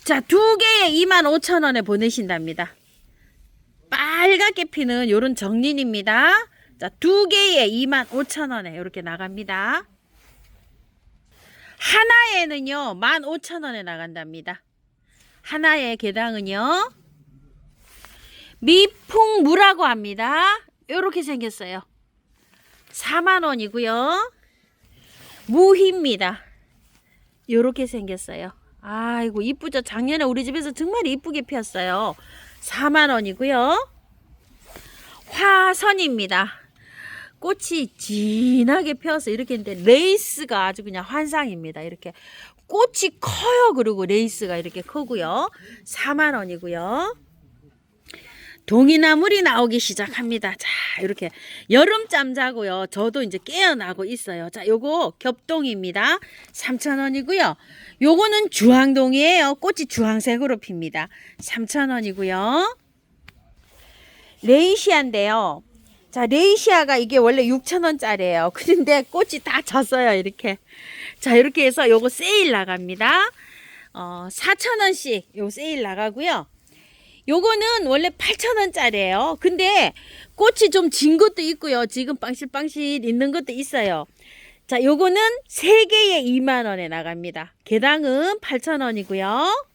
자, 두 개에 25,000원에 보내신답니다. 빨갛게 피는 요런 정린입니다. 자, 두 개에 25,000원에 이렇게 나갑니다. 하나에는요 15,000원에 나간답니다. 하나의 개당은요 미풍무라고 합니다. 이렇게 생겼어요. 40,000원이고요. 무희입니다. 이렇게 생겼어요. 아이고 이쁘죠. 작년에 우리 집에서 정말 이쁘게 피었어요. 40,000원이고요. 화선입니다. 꽃이 진하게 펴서 이렇게 했는데 레이스가 아주 그냥 환상입니다. 이렇게 꽃이 커요. 그리고 레이스가 이렇게 크고요. 40,000원이고요. 동이나물이 나오기 시작합니다. 자, 이렇게 여름잠 자고요. 저도 이제 깨어나고 있어요. 자, 요거 겹동입니다. 3,000원이고요. 요거는 주황동이에요. 꽃이 주황색으로 핍니다. 3,000원이고요. 레이시아인데요. 자, 레이시아가 이게 원래 6,000원짜리예요. 그런데 꽃이 다 졌어요. 이렇게. 자, 이렇게 해서 요거 세일 나갑니다. 4,000원씩 요 세일 나가고요. 요거는 원래 8,000원짜리예요. 근데 꽃이 좀 진 것도 있고요. 지금 빵실빵실 있는 것도 있어요. 자, 요거는 3개에 20,000원에 나갑니다. 개당은 8,000원이고요.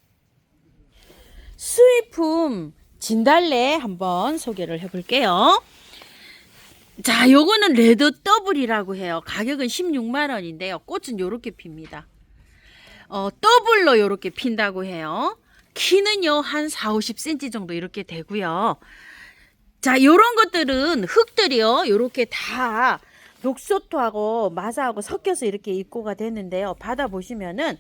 수입품 진달래 한번 소개를 해볼게요. 자, 요거는 레드 더블이라고 해요. 가격은 160,000원인데요. 꽃은 요렇게 핍니다. 더블로 요렇게 핀다고 해요. 키는요 한 40~50cm 정도 이렇게 되고요. 자, 요런 것들은 흙들이요 요렇게 다 녹소토하고 마사하고 섞여서 이렇게 입고가 되는데요. 받아보시면은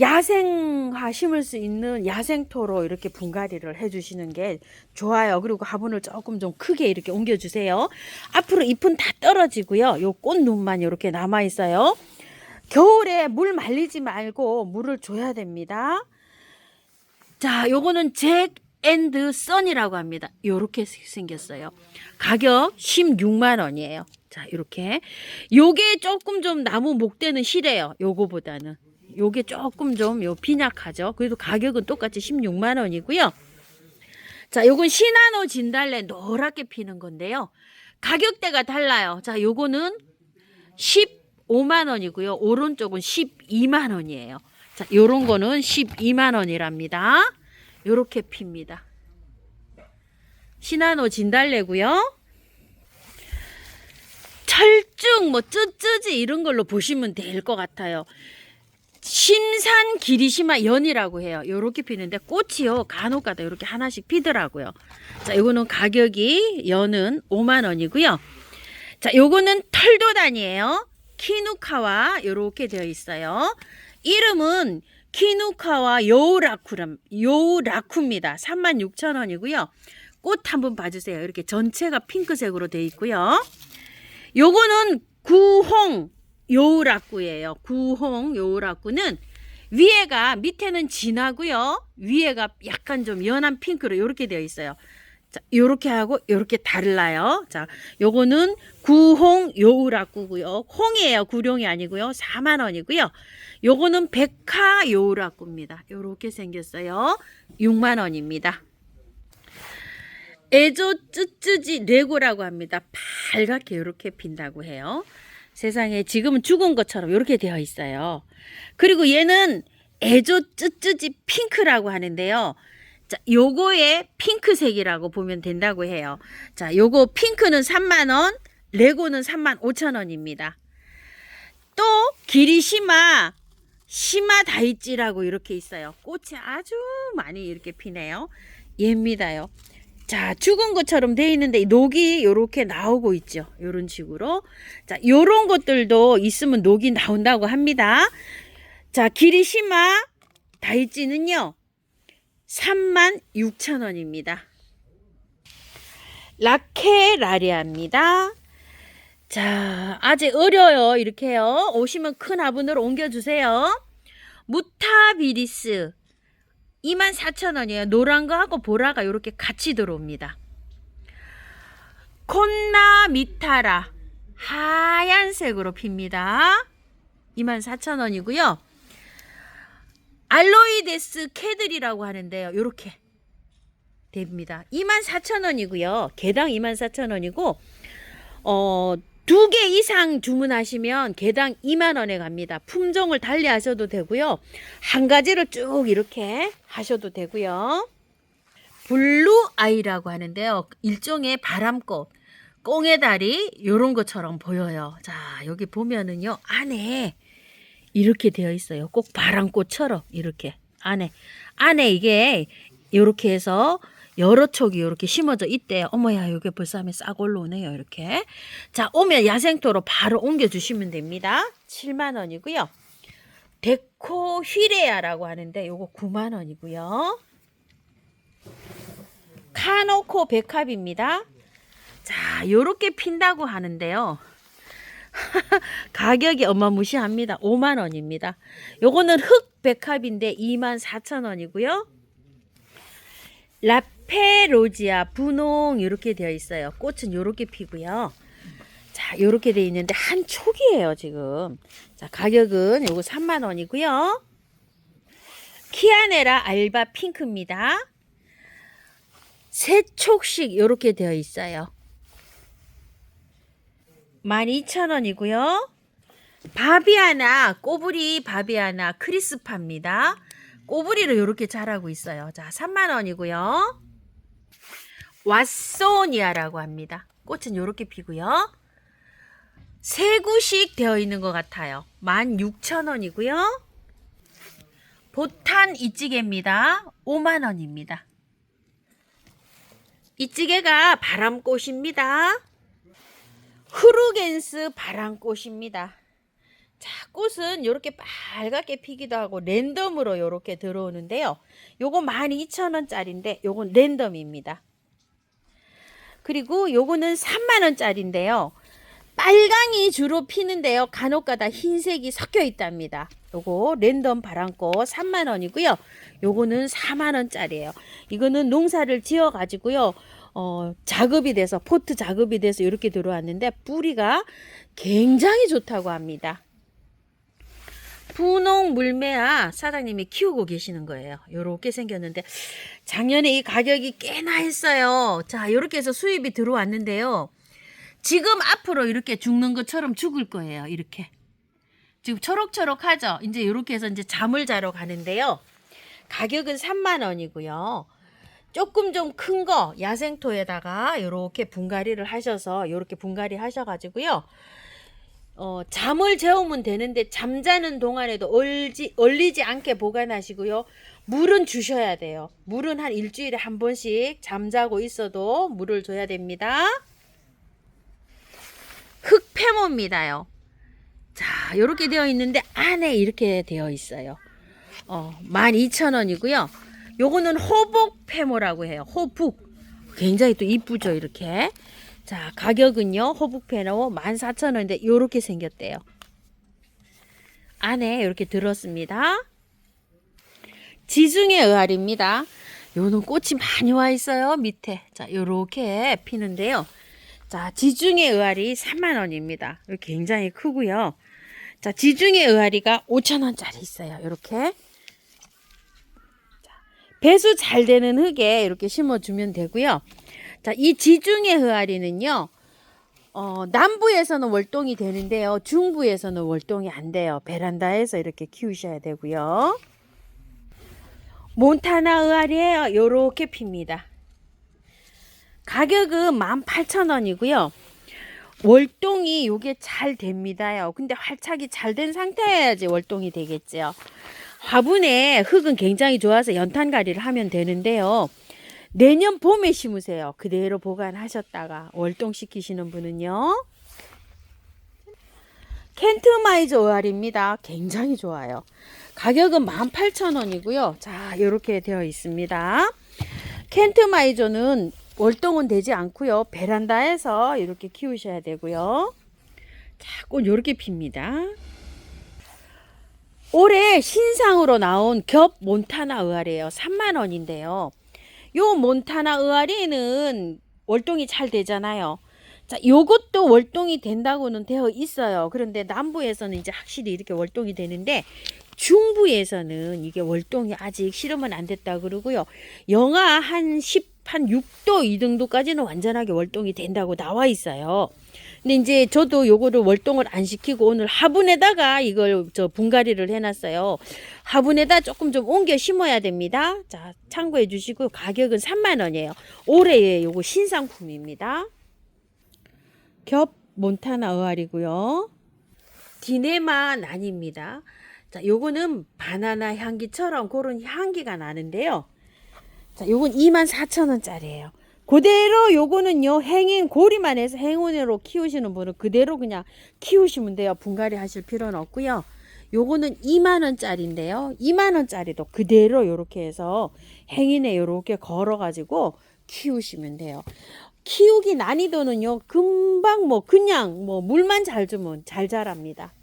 야생화 심을 수 있는 야생토로 이렇게 분갈이를 해주시는 게 좋아요. 그리고 화분을 조금 좀 크게 이렇게 옮겨주세요. 앞으로 잎은 다 떨어지고요. 요 꽃눈만 이렇게 남아 있어요. 겨울에 물 말리지 말고 물을 줘야 됩니다. 자, 요거는 잭 앤드 선이라고 합니다. 요렇게 생겼어요. 가격 160,000원이에요. 자, 이렇게. 요게 조금 좀 나무 목대는 실해요. 요거보다는. 요게 조금 좀 빈약하죠. 그래도 가격은 똑같이 160,000원이고요. 자, 요건 시나노 진달래 노랗게 피는 건데요. 가격대가 달라요. 자, 요거는 15,000원이고요. 오른쪽은 120,000원이에요. 자, 요런 거는 120,000원이랍니다. 요렇게 핍니다. 시나노 진달래고요. 철쭉 뭐 쯔쯔지 이런 걸로 보시면 될 것 같아요. 심산 기리시마 연이라고 해요. 요렇게 피는데 꽃이요 간혹가다 요렇게 하나씩 피더라고요. 자, 요거는 가격이 연은 50,000원이고요. 자, 요거는 털도단이에요. 키누카와 요렇게 되어 있어요. 이름은 키누카와 요우라쿠입니다. 36,000원이고요. 꽃 한번 봐주세요. 이렇게 전체가 핑크색으로 되어 있고요. 요거는 구홍 요우라쿠예요. 구홍 요우라쿠는 위에가 밑에는 진하고요. 위에가 약간 좀 연한 핑크로 이렇게 되어 있어요. 자, 요렇게 하고 요렇게 달라요. 자, 요거는 구홍 요우라쿠고요. 홍이에요. 구룡이 아니고요. 40,000원이고요. 요거는 백화 요우라쿠입니다. 요렇게 생겼어요. 60,000원입니다. 에조 쯔쯔지 레고라고 합니다. 빨갛게 요렇게 핀다고 해요. 세상에 지금은 죽은 것처럼 이렇게 되어 있어요. 그리고 얘는 에조 쯔쯔지 핑크라고 하는데요. 자, 요거의 핑크색이라고 보면 된다고 해요. 자, 요거 핑크는 3만원, 레고는 35,000원입니다. 또 기리시마 시마 다이찌라고 이렇게 있어요. 꽃이 아주 많이 이렇게 피네요. 얘입니다요. 자, 죽은 것처럼 돼 있는데 녹이 이렇게 나오고 있죠. 요런 식으로. 자, 요런 것들도 있으면 녹이 나온다고 합니다. 자, 기리시마 다이찌는요 36,000원입니다. 라케라리아입니다. 자, 아직 어려요. 이렇게요. 오시면 큰 화분으로 옮겨주세요. 무타비리스 24,000원이에요. 노란 거하고 보라가 이렇게 같이 들어옵니다. 콘나미타라 하얀색으로 핍니다. 24,000원이고요. 알로이데스 캐들이라고 하는데요. 이렇게 됩니다. 24,000원이고요. 개당 24,000원이고 2개 이상 주문하시면 개당 2만원에 갑니다. 품종을 달리 하셔도 되고요. 한 가지를 쭉 이렇게 하셔도 되고요. 블루 아이라고 하는데요. 일종의 바람꽃, 꽁의 다리 이런 것처럼 보여요. 자, 여기 보면은요. 안에 이렇게 되어 있어요. 꼭 바람꽃처럼 이렇게 안에 이게 이렇게 해서 여러 촉이 이렇게 심어져 있대요. 어머야, 이게 벌써 하면 싹 올라오네요. 이렇게. 자, 오면 야생토로 바로 옮겨주시면 됩니다. 7만원이고요. 데코 휘레아라고 하는데 요거 9만원이고요. 카노코 백합입니다. 자, 요렇게 핀다고 하는데요. 가격이 어마무시합니다. 5만원입니다. 요거는 흑 백합인데 24,000원이고요. 라페로지아 분홍 이렇게 되어 있어요. 꽃은 이렇게 피고요. 자, 이렇게 되어 있는데 한 촉이에요 지금. 자, 가격은 요거 3만원이고요. 키아네라 알바 핑크입니다. 세 촉씩 이렇게 되어 있어요. 12,000원이고요. 바비아나 꼬부리 바비아나 크리스파입니다. 꼬부리를 이렇게 자라고 있어요. 자, 3만원이고요. 왓소니아라고 합니다. 꽃은 이렇게 피고요. 세 구씩 되어 있는 것 같아요. 16,000원이고요. 보탄 이찌개입니다. 5만원입니다. 이찌개가 바람꽃입니다. 흐루겐스 바람꽃입니다. 자, 꽃은 이렇게 빨갛게 피기도 하고 랜덤으로 이렇게 들어오는데요. 요거 12,000원짜리인데 요건 랜덤입니다. 그리고 요거는 3만원짜리인데요. 빨강이 주로 피는데요. 간혹가다 흰색이 섞여 있답니다. 요거 랜덤 바람꽃 3만원이고요. 요거는 4만원짜리예요. 이거는 농사를 지어 가지고요. 작업이 돼서 포트 작업이 돼서 이렇게 들어왔는데 뿌리가 굉장히 좋다고 합니다. 분홍 물매아 사장님이 키우고 계시는 거예요. 요렇게 생겼는데 작년에 이 가격이 꽤나 했어요. 자, 요렇게 해서 수입이 들어왔는데요. 지금 앞으로 이렇게 죽는 것처럼 죽을 거예요. 이렇게. 지금 초록초록하죠? 이제 요렇게 해서 이제 잠을 자러 가는데요. 가격은 3만원이고요. 조금 좀 큰 거 야생토에다가 요렇게 분갈이를 하셔서 요렇게 분갈이 하셔가지고요. 잠을 재우면 되는데 잠자는 동안에도 얼리지 않게 보관하시고요. 물은 주셔야 돼요. 물은 한 일주일에 한 번씩 잠자고 있어도 물을 줘야 됩니다. 흑패모입니다요. 자, 요렇게 되어 있는데 안에 이렇게 되어 있어요. 12,000원이고요. 요거는 호복패모라고 해요. 호북. 굉장히 또 이쁘죠, 이렇게. 자, 가격은요. 호북패모 14,000원인데 요렇게 생겼대요. 안에 이렇게 들었습니다. 지중해 의아리입니다. 요는 꽃이 많이 와 있어요. 밑에. 자, 요렇게 피는데요. 자, 지중해 의아리 3만원입니다. 굉장히 크고요. 자, 지중해 의아리가 5,000원짜리 있어요. 요렇게. 배수 잘 되는 흙에 이렇게 심어주면 되고요. 자, 이 지중해 의아리는요. 남부에서는 월동이 되는데요. 중부에서는 월동이 안 돼요. 베란다에서 이렇게 키우셔야 되고요. 몬타나 의아리에요. 요렇게 핍니다. 가격은 18,000원이고요. 월동이 요게 잘 됩니다요. 근데 활착이 잘 된 상태여야지 월동이 되겠죠. 화분에 흙은 굉장히 좋아서 연탄가리를 하면 되는데요. 내년 봄에 심으세요. 그대로 보관하셨다가 월동시키시는 분은요. 켄트마이저 의아리입니다. 굉장히 좋아요. 가격은 18,000원이고요. 자, 이렇게 되어 있습니다. 켄트마이저는 월동은 되지 않고요. 베란다에서 이렇게 키우셔야 되고요. 자, 꽃 이렇게 핍니다. 올해 신상으로 나온 겹 몬타나 의아리예요. 3만원인데요. 요 몬타나 의아리는 월동이 잘 되잖아요. 자, 요것도 월동이 된다고는 되어 있어요. 그런데 남부에서는 이제 확실히 이렇게 월동이 되는데 중부에서는 이게 월동이 아직 실험은 안 됐다 그러고요. 영하 한 6도, 2등도까지는 완전하게 월동이 된다고 나와 있어요. 근데 이제 저도 요거를 월동을 안 시키고 오늘 화분에다가 이걸 분갈이를 해놨어요. 화분에다 조금 좀 옮겨 심어야 됩니다. 자, 참고해 주시고 가격은 3만원이에요. 올해의 요거 신상품입니다. 겹 몬타나 의아리고요. 디네마 난입니다. 자, 요거는 바나나 향기처럼 그런 향기가 나는데요. 자, 요건 24,000원짜리예요. 그대로 요거는요, 행인 고리만 해서 행운으로 키우시는 분은 그대로 그냥 키우시면 돼요. 분갈이 하실 필요는 없고요. 요거는 2만원짜리인데요. 2만원짜리도 그대로 요렇게 해서 행인에 요렇게 걸어가지고 키우시면 돼요. 키우기 난이도는요, 금방 그냥 물만 잘 주면 잘 자랍니다.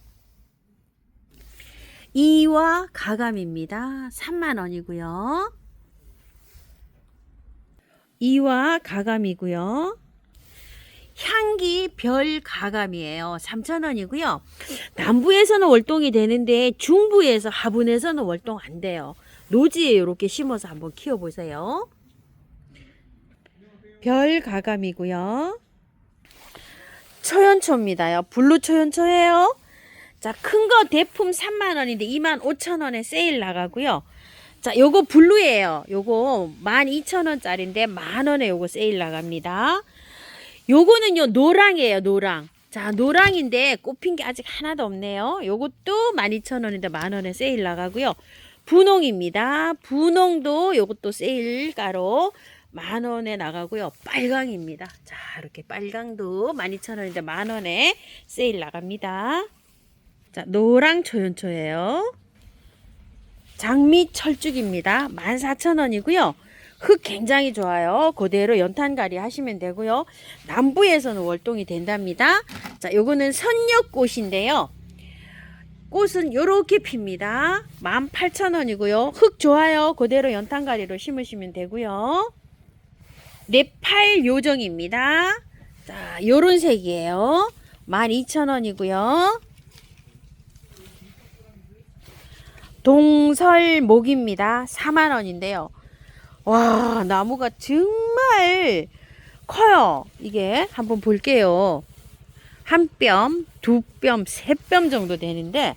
이와 가감입니다. 3만원이고요. 이와 가감이고요. 향기 별 가감이에요. 3,000원이고요. 남부에서는 월동이 되는데 중부에서 화분에서는 월동 안 돼요. 노지에 이렇게 심어서 한번 키워보세요. 별 가감이고요. 초연초입니다요. 블루 초연초예요. 자, 큰 거 대품 3만원인데 25,000원에 세일 나가고요. 자, 요거 블루예요. 요거 12,000원짜리인데 만원에 요거 세일 나갑니다. 요거는요, 노랑이에요, 노랑. 자, 노랑인데 꽃핀 게 아직 하나도 없네요. 요것도 12,000원인데 만원에 세일 나가고요. 분홍입니다. 분홍도 요것도 세일가로 만원에 나가고요. 빨강입니다. 자, 이렇게 빨강도 12,000원인데 만원에 세일 나갑니다. 자, 노랑 초연초예요. 장미 철쭉입니다. 14,000원이고요. 흙 굉장히 좋아요. 그대로 연탄가리 하시면 되고요. 남부에서는 월동이 된답니다. 자, 요거는 선녀꽃인데요. 꽃은 요렇게 핍니다. 18,000원이고요. 흙 좋아요. 그대로 연탄가리로 심으시면 되고요. 네팔 요정입니다. 자, 요런 색이에요. 12,000원이고요. 동설목입니다. 4만원인데요. 와, 나무가 정말 커요. 이게 한번 볼게요. 한 뼘, 두 뼘, 세 뼘 정도 되는데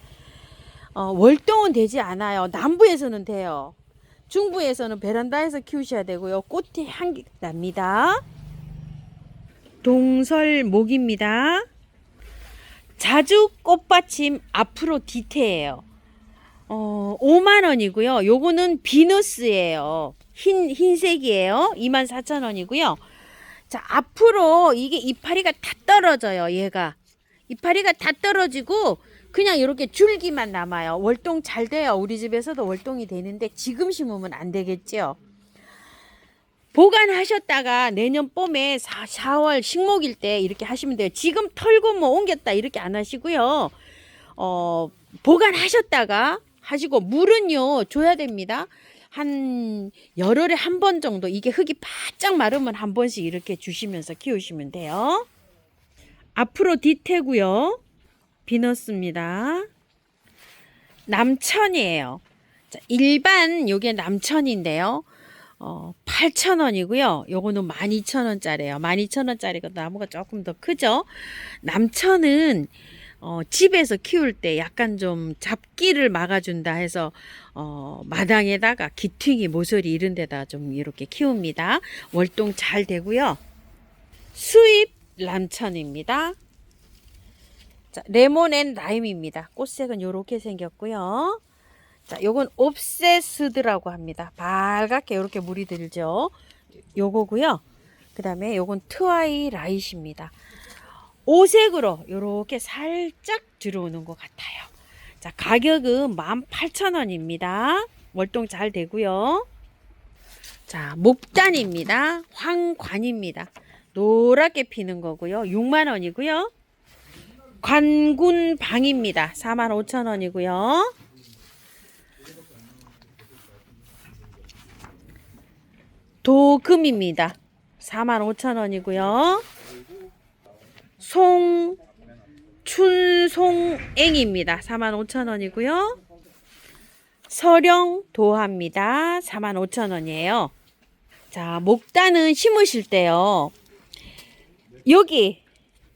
월동은 되지 않아요. 남부에서는 돼요. 중부에서는 베란다에서 키우셔야 되고요. 꽃이 향기 납니다. 동설목입니다. 자주 꽃받침 앞으로 디테예요. 5만원이고요. 요거는 비너스예요. 흰색이에요. 24,000원이고요. 자, 앞으로 이게 이파리가 다 떨어져요. 얘가. 이파리가 다 떨어지고 그냥 이렇게 줄기만 남아요. 월동 잘 돼요. 우리 집에서도 월동이 되는데 지금 심으면 안 되겠죠. 보관하셨다가 내년 봄에 4월 식목일 때 이렇게 하시면 돼요. 지금 털고 옮겼다 이렇게 안 하시고요. 보관하셨다가 하시고 물은요 줘야 됩니다. 한 열흘에 한 번 정도 이게 흙이 바짝 마르면 한 번씩 이렇게 주시면서 키우시면 돼요. 앞으로 디테고요. 비너스입니다. 남천이에요. 자, 일반 요게 남천인데요. 8,000원이고요. 요거는 12,000원짜리예요. 12,000원짜리가 나무가 조금 더 크죠. 남천은 집에서 키울 때 약간 좀 잡기를 막아준다 해서 마당에다가 기퉁이, 모서리 이런 데다 좀 이렇게 키웁니다. 월동 잘 되고요. 수입 람천입니다. 자, 레몬 앤 라임입니다. 꽃색은 이렇게 생겼고요. 자, 요건 옵세스드라고 합니다. 밝게 이렇게 물이 들죠. 요거고요. 그 다음에 요건 트와이라이트입니다. 오색으로 이렇게 살짝 들어오는 것 같아요. 자, 가격은 18,000원입니다. 월동 잘 되고요. 자, 목단입니다. 황관입니다. 노랗게 피는 거고요. 6만원이고요. 관군방입니다. 45,000원이고요. 도금입니다. 45,000원이고요. 춘송앵입니다. 45,000원이고요. 서령도합니다. 45,000원이에요. 자, 목단은 심으실 때요. 여기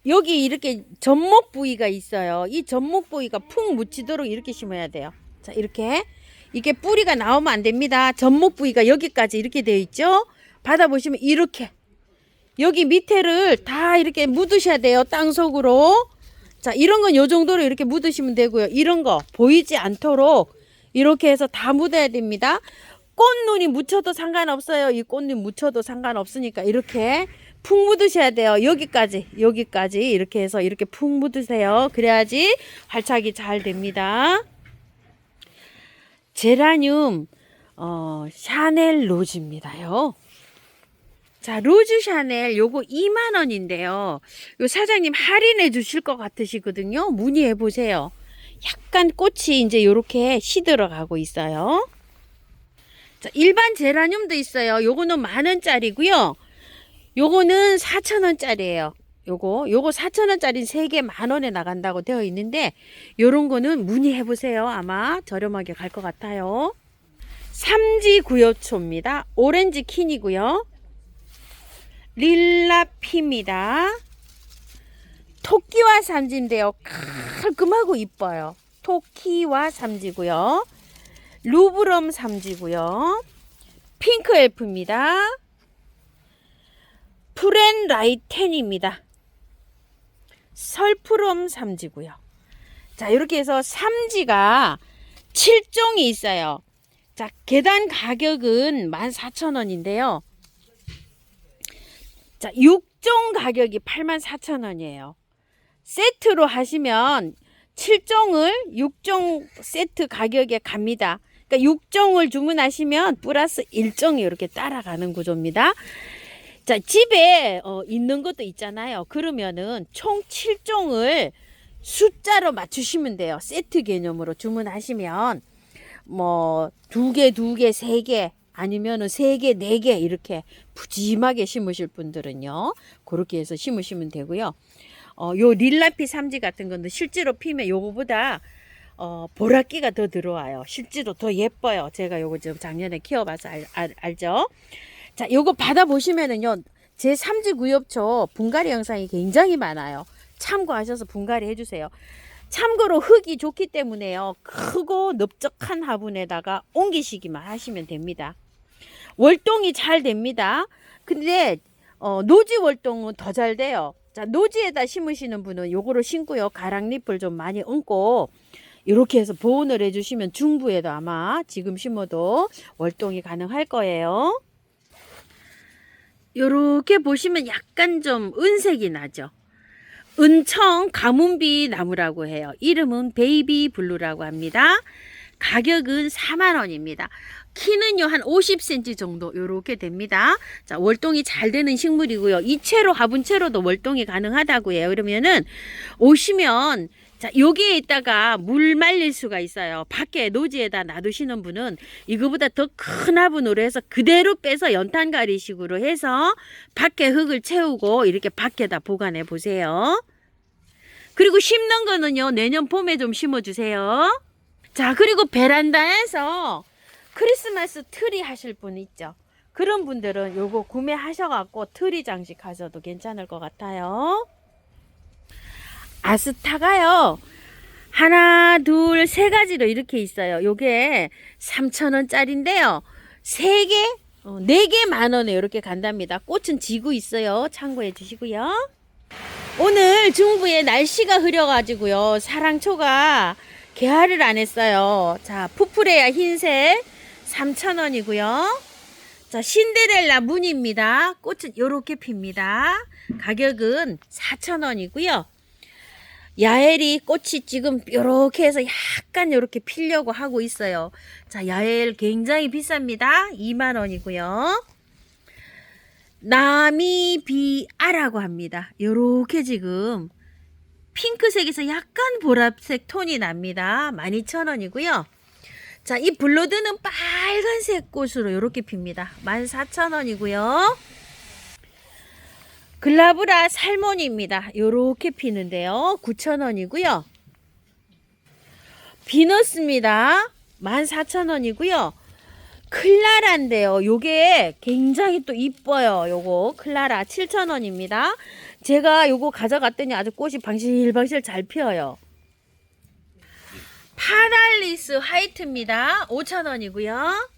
이렇게 접목 부위가 있어요. 이 접목 부위가 푹 묻히도록 이렇게 심어야 돼요. 자, 이렇게. 이게 뿌리가 나오면 안 됩니다. 접목 부위가 여기까지 이렇게 되어 있죠. 받아보시면 이렇게. 여기 밑에를 다 이렇게 묻으셔야 돼요. 땅 속으로. 자, 이런 건 요 정도로 이렇게 묻으시면 되고요. 이런 거 보이지 않도록 이렇게 해서 다 묻어야 됩니다. 꽃눈이 묻혀도 상관없어요. 이 꽃눈 묻혀도 상관없으니까 이렇게 푹 묻으셔야 돼요. 여기까지 이렇게 해서 이렇게 푹 묻으세요. 그래야지 활착이 잘 됩니다. 제라늄 샤넬 로즈입니다요. 자, 로즈 샤넬 요거 2만원인데요. 요 사장님 할인해 주실 것 같으시거든요. 문의해 보세요. 약간 꽃이 이제 요렇게 시들어가고 있어요. 자, 일반 제라늄도 있어요. 요거는 10,000원짜리고요. 요거는 4,000원짜리예요. 요거 4,000원짜리 3개 10,000원에 나간다고 되어 있는데 요런 거는 문의해 보세요. 아마 저렴하게 갈 것 같아요. 삼지구엽초입니다. 오렌지 킨이고요. 릴라피입니다. 토끼와 삼지인데요. 깔끔하고 이뻐요. 토끼와 삼지고요. 루브럼 삼지고요. 핑크 엘프입니다. 프렌라이텐입니다. 설프럼 삼지고요. 자, 이렇게 해서 삼지가 7종이 있어요. 자, 계단 가격은 14,000원인데요. 자, 6종 가격이 84,000원이에요. 세트로 하시면 7종을 6종 세트 가격에 갑니다. 그러니까 6종을 주문하시면 플러스 1종이 이렇게 따라가는 구조입니다. 자, 집에 있는 것도 있잖아요. 그러면은 총 7종을 숫자로 맞추시면 돼요. 세트 개념으로 주문하시면 뭐 2개, 2개, 3개 아니면은 3개, 4개 이렇게 푸짐하게 심으실 분들은요. 그렇게 해서 심으시면 되고요. 요 릴라피 삼지 같은 건데 실제로 피면 요거보다 보랏기가 더 들어와요. 실제로 더 예뻐요. 제가 요거 좀 작년에 키워봐서 알죠? 자, 요거 받아보시면은요. 제 삼지구엽초 분갈이 영상이 굉장히 많아요. 참고하셔서 분갈이 해주세요. 참고로 흙이 좋기 때문에요. 크고 넓적한 화분에다가 옮기시기만 하시면 됩니다. 월동이 잘 됩니다. 근데 노지 월동은 더 잘 돼요. 자, 노지에다 심으시는 분은 요거를 심고요. 가랑잎을 좀 많이 얹고 이렇게 해서 보온을 해주시면 중부에도 아마 지금 심어도 월동이 가능할 거예요. 요렇게 보시면 약간 좀 은색이 나죠. 은청 가문비 나무라고 해요. 이름은 베이비 블루라고 합니다. 가격은 4만원입니다. 키는요 한 50cm 정도 요렇게 됩니다. 자, 월동이 잘 되는 식물이고요. 이채로 화분채로도 월동이 가능하다고 해요. 그러면은 오시면 자, 여기에 있다가 물 말릴 수가 있어요. 밖에 노지에다 놔두시는 분은 이거보다 더 큰 화분으로 해서 그대로 빼서 연탄가리식으로 해서 밖에 흙을 채우고 이렇게 밖에다 보관해 보세요. 그리고 심는 거는요, 내년 봄에 좀 심어주세요. 자, 그리고 베란다에서 크리스마스 트리 하실 분 있죠. 그런 분들은 요거 구매하셔갖고 트리 장식하셔도 괜찮을 것 같아요. 아스타가요. 하나, 둘, 세 가지로 이렇게 있어요. 요게 3,000원짜리인데요. 세 개, 네 개 만 원에 이렇게 간답니다. 꽃은 지고 있어요. 참고해 주시고요. 오늘 중부에 날씨가 흐려가지고요. 사랑초가 개화를 안 했어요. 자, 푸프레야 흰색 3,000원이고요. 자, 신데렐라 문입니다. 꽃은 요렇게 핍니다. 가격은 4,000원이고요. 야엘이 꽃이 지금 요렇게 해서 약간 요렇게 피려고 하고 있어요. 자, 야엘 굉장히 비쌉니다. 2만원이고요. 나미비아라고 합니다. 요렇게 지금 핑크색에서 약간 보라색 톤이 납니다. 12,000원이고요. 자, 이 블러드는 빨간색 꽃으로 요렇게 핍니다. 14,000원이고요. 글라브라 살몬입니다. 요렇게 피는데요. 9,000원이고요. 비너스입니다. 14,000원이고요. 클라라인데요. 요게 굉장히 또 이뻐요. 요거 클라라 7,000원입니다. 제가 요거 가져갔더니 아주 꽃이 방실방실 잘 피어요. 파랄리스 화이트입니다. 5,000원이고요.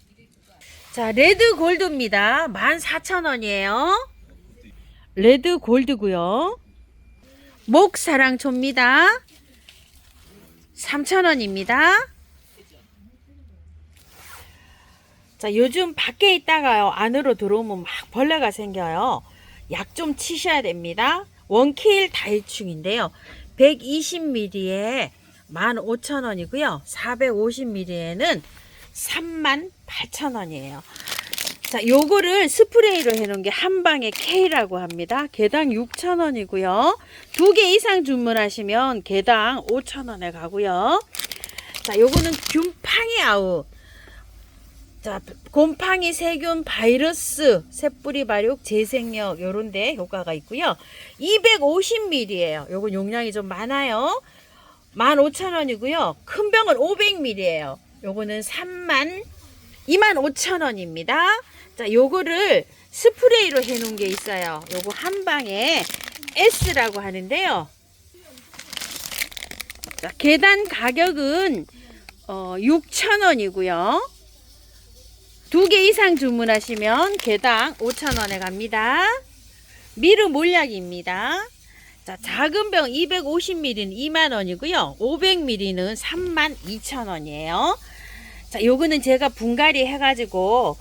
자, 레드 골드입니다. 14,000원이에요. 레드 골드고요. 목사랑초입니다. 3,000원입니다. 자, 요즘 밖에 있다가요, 안으로 들어오면 막 벌레가 생겨요. 약 좀 치셔야 됩니다. 원케일 다이충인데요. 120ml에 15,000원이고요. 450ml에는 38,000원이에요. 자, 요거를 스프레이로 해놓은 게 한방에 K라고 합니다. 개당 6,000원이고요. 2개 이상 주문하시면 개당 5,000원에 가고요. 자, 요거는 균팡이 아웃. 자, 곰팡이, 세균, 바이러스, 새뿌리 발육, 재생력 요런데 효과가 있고요. 250ml예요. 요건 용량이 좀 많아요. 15,000원이고요. 큰 병은 500ml예요. 요거는 25,000원입니다. 자, 요거를 스프레이로 해 놓은 게 있어요. 요거 한 방에 S라고 하는데요. 자, 계단 가격은 6,000원이고요. 2개 이상 주문하시면 개당 5,000원에 갑니다. 미르 몰약입니다. 자, 작은 병 250ml는 2만원이고요. 500ml는 32,000원이에요. 자, 요거는 제가 분갈이 해가지고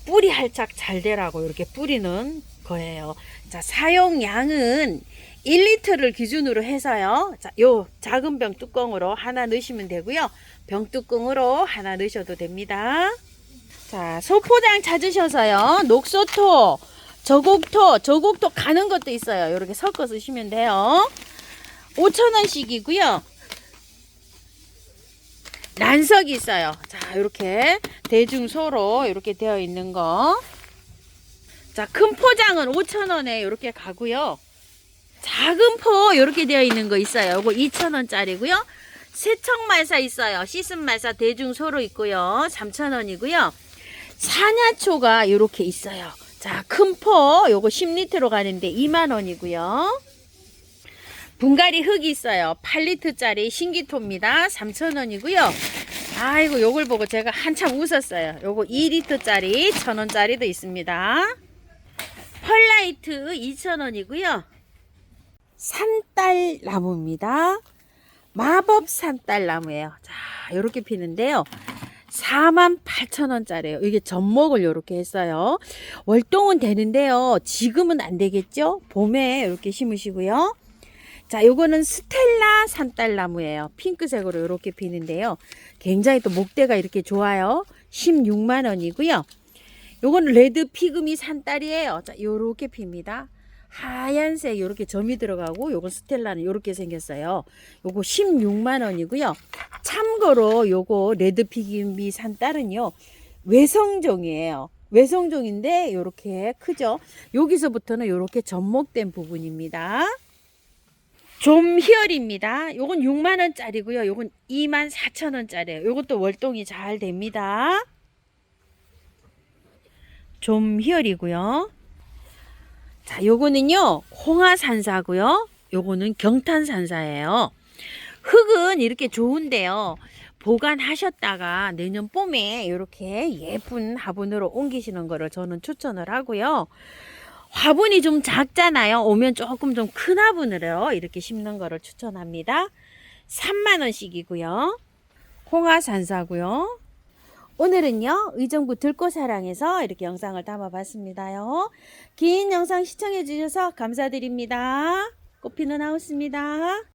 뿌리 활착 잘 되라고 이렇게 뿌리는 거예요. 자, 사용량은 1리터를 기준으로 해서요. 자, 요 작은 병 뚜껑으로 하나 넣으시면 되고요. 병 뚜껑으로 하나 넣으셔도 됩니다. 자, 소포장 찾으셔서요. 녹소토, 저곡토 가는 것도 있어요. 이렇게 섞어 쓰시면 돼요. 5,000원씩이고요. 난석이 있어요. 자, 이렇게 대중소로 이렇게 되어 있는 거. 자, 큰 포장은 5,000원에 이렇게 가고요. 작은 포 이렇게 되어 있는 거 있어요. 이거 2,000원짜리고요. 세척말사 있어요. 씻음말사 대중소로 있고요. 3,000원이고요. 사냐초가 이렇게 있어요. 자, 큰 포 요거 10리터로 가는데 2만원이고요. 분갈이 흙이 있어요. 8리터짜리 신기토입니다. 3,000원이고요. 아이고, 요걸 보고 제가 한참 웃었어요. 요거 2리터짜리 1,000원짜리도 있습니다. 펄라이트 2,000원이고요. 산딸나무입니다. 마법 산딸나무예요. 자, 요렇게 피는데요. 48,000원짜리예요. 이게 접목을 이렇게 했어요. 월동은 되는데요. 지금은 안 되겠죠? 봄에 이렇게 심으시고요. 자, 요거는 스텔라 산딸나무예요. 핑크색으로 이렇게 피는데요. 굉장히 또 목대가 이렇게 좋아요. 16만원이고요. 요거는 레드 피그미 산딸이에요. 자, 요렇게 핍니다. 하얀색 요렇게 점이 들어가고, 요건 스텔라는 요렇게 생겼어요. 요거 16만원이고요. 참고로 요거 레드 피그미 산딸은요, 외성종이에요. 외성종인데 요렇게 크죠. 여기서부터는 요렇게 접목된 부분입니다. 좀희열입니다. 요건 6만원짜리고요. 요건 24,000원짜리예요. 요것도 월동이 잘 됩니다. 좀희열이고요. 자, 요거는요, 홍화산사고요. 요거는 경탄산사예요. 흙은 이렇게 좋은데요. 보관하셨다가 내년 봄에 이렇게 예쁜 화분으로 옮기시는 거를 저는 추천을 하고요. 화분이 좀 작잖아요. 오면 조금 좀 큰 화분으로 이렇게 심는 거를 추천합니다. 3만원씩이고요. 홍화산사고요. 오늘은요, 의정부 들꽃사랑에서 이렇게 영상을 담아봤습니다요. 긴 영상 시청해주셔서 감사드립니다. 꽃피는 하우스입니다.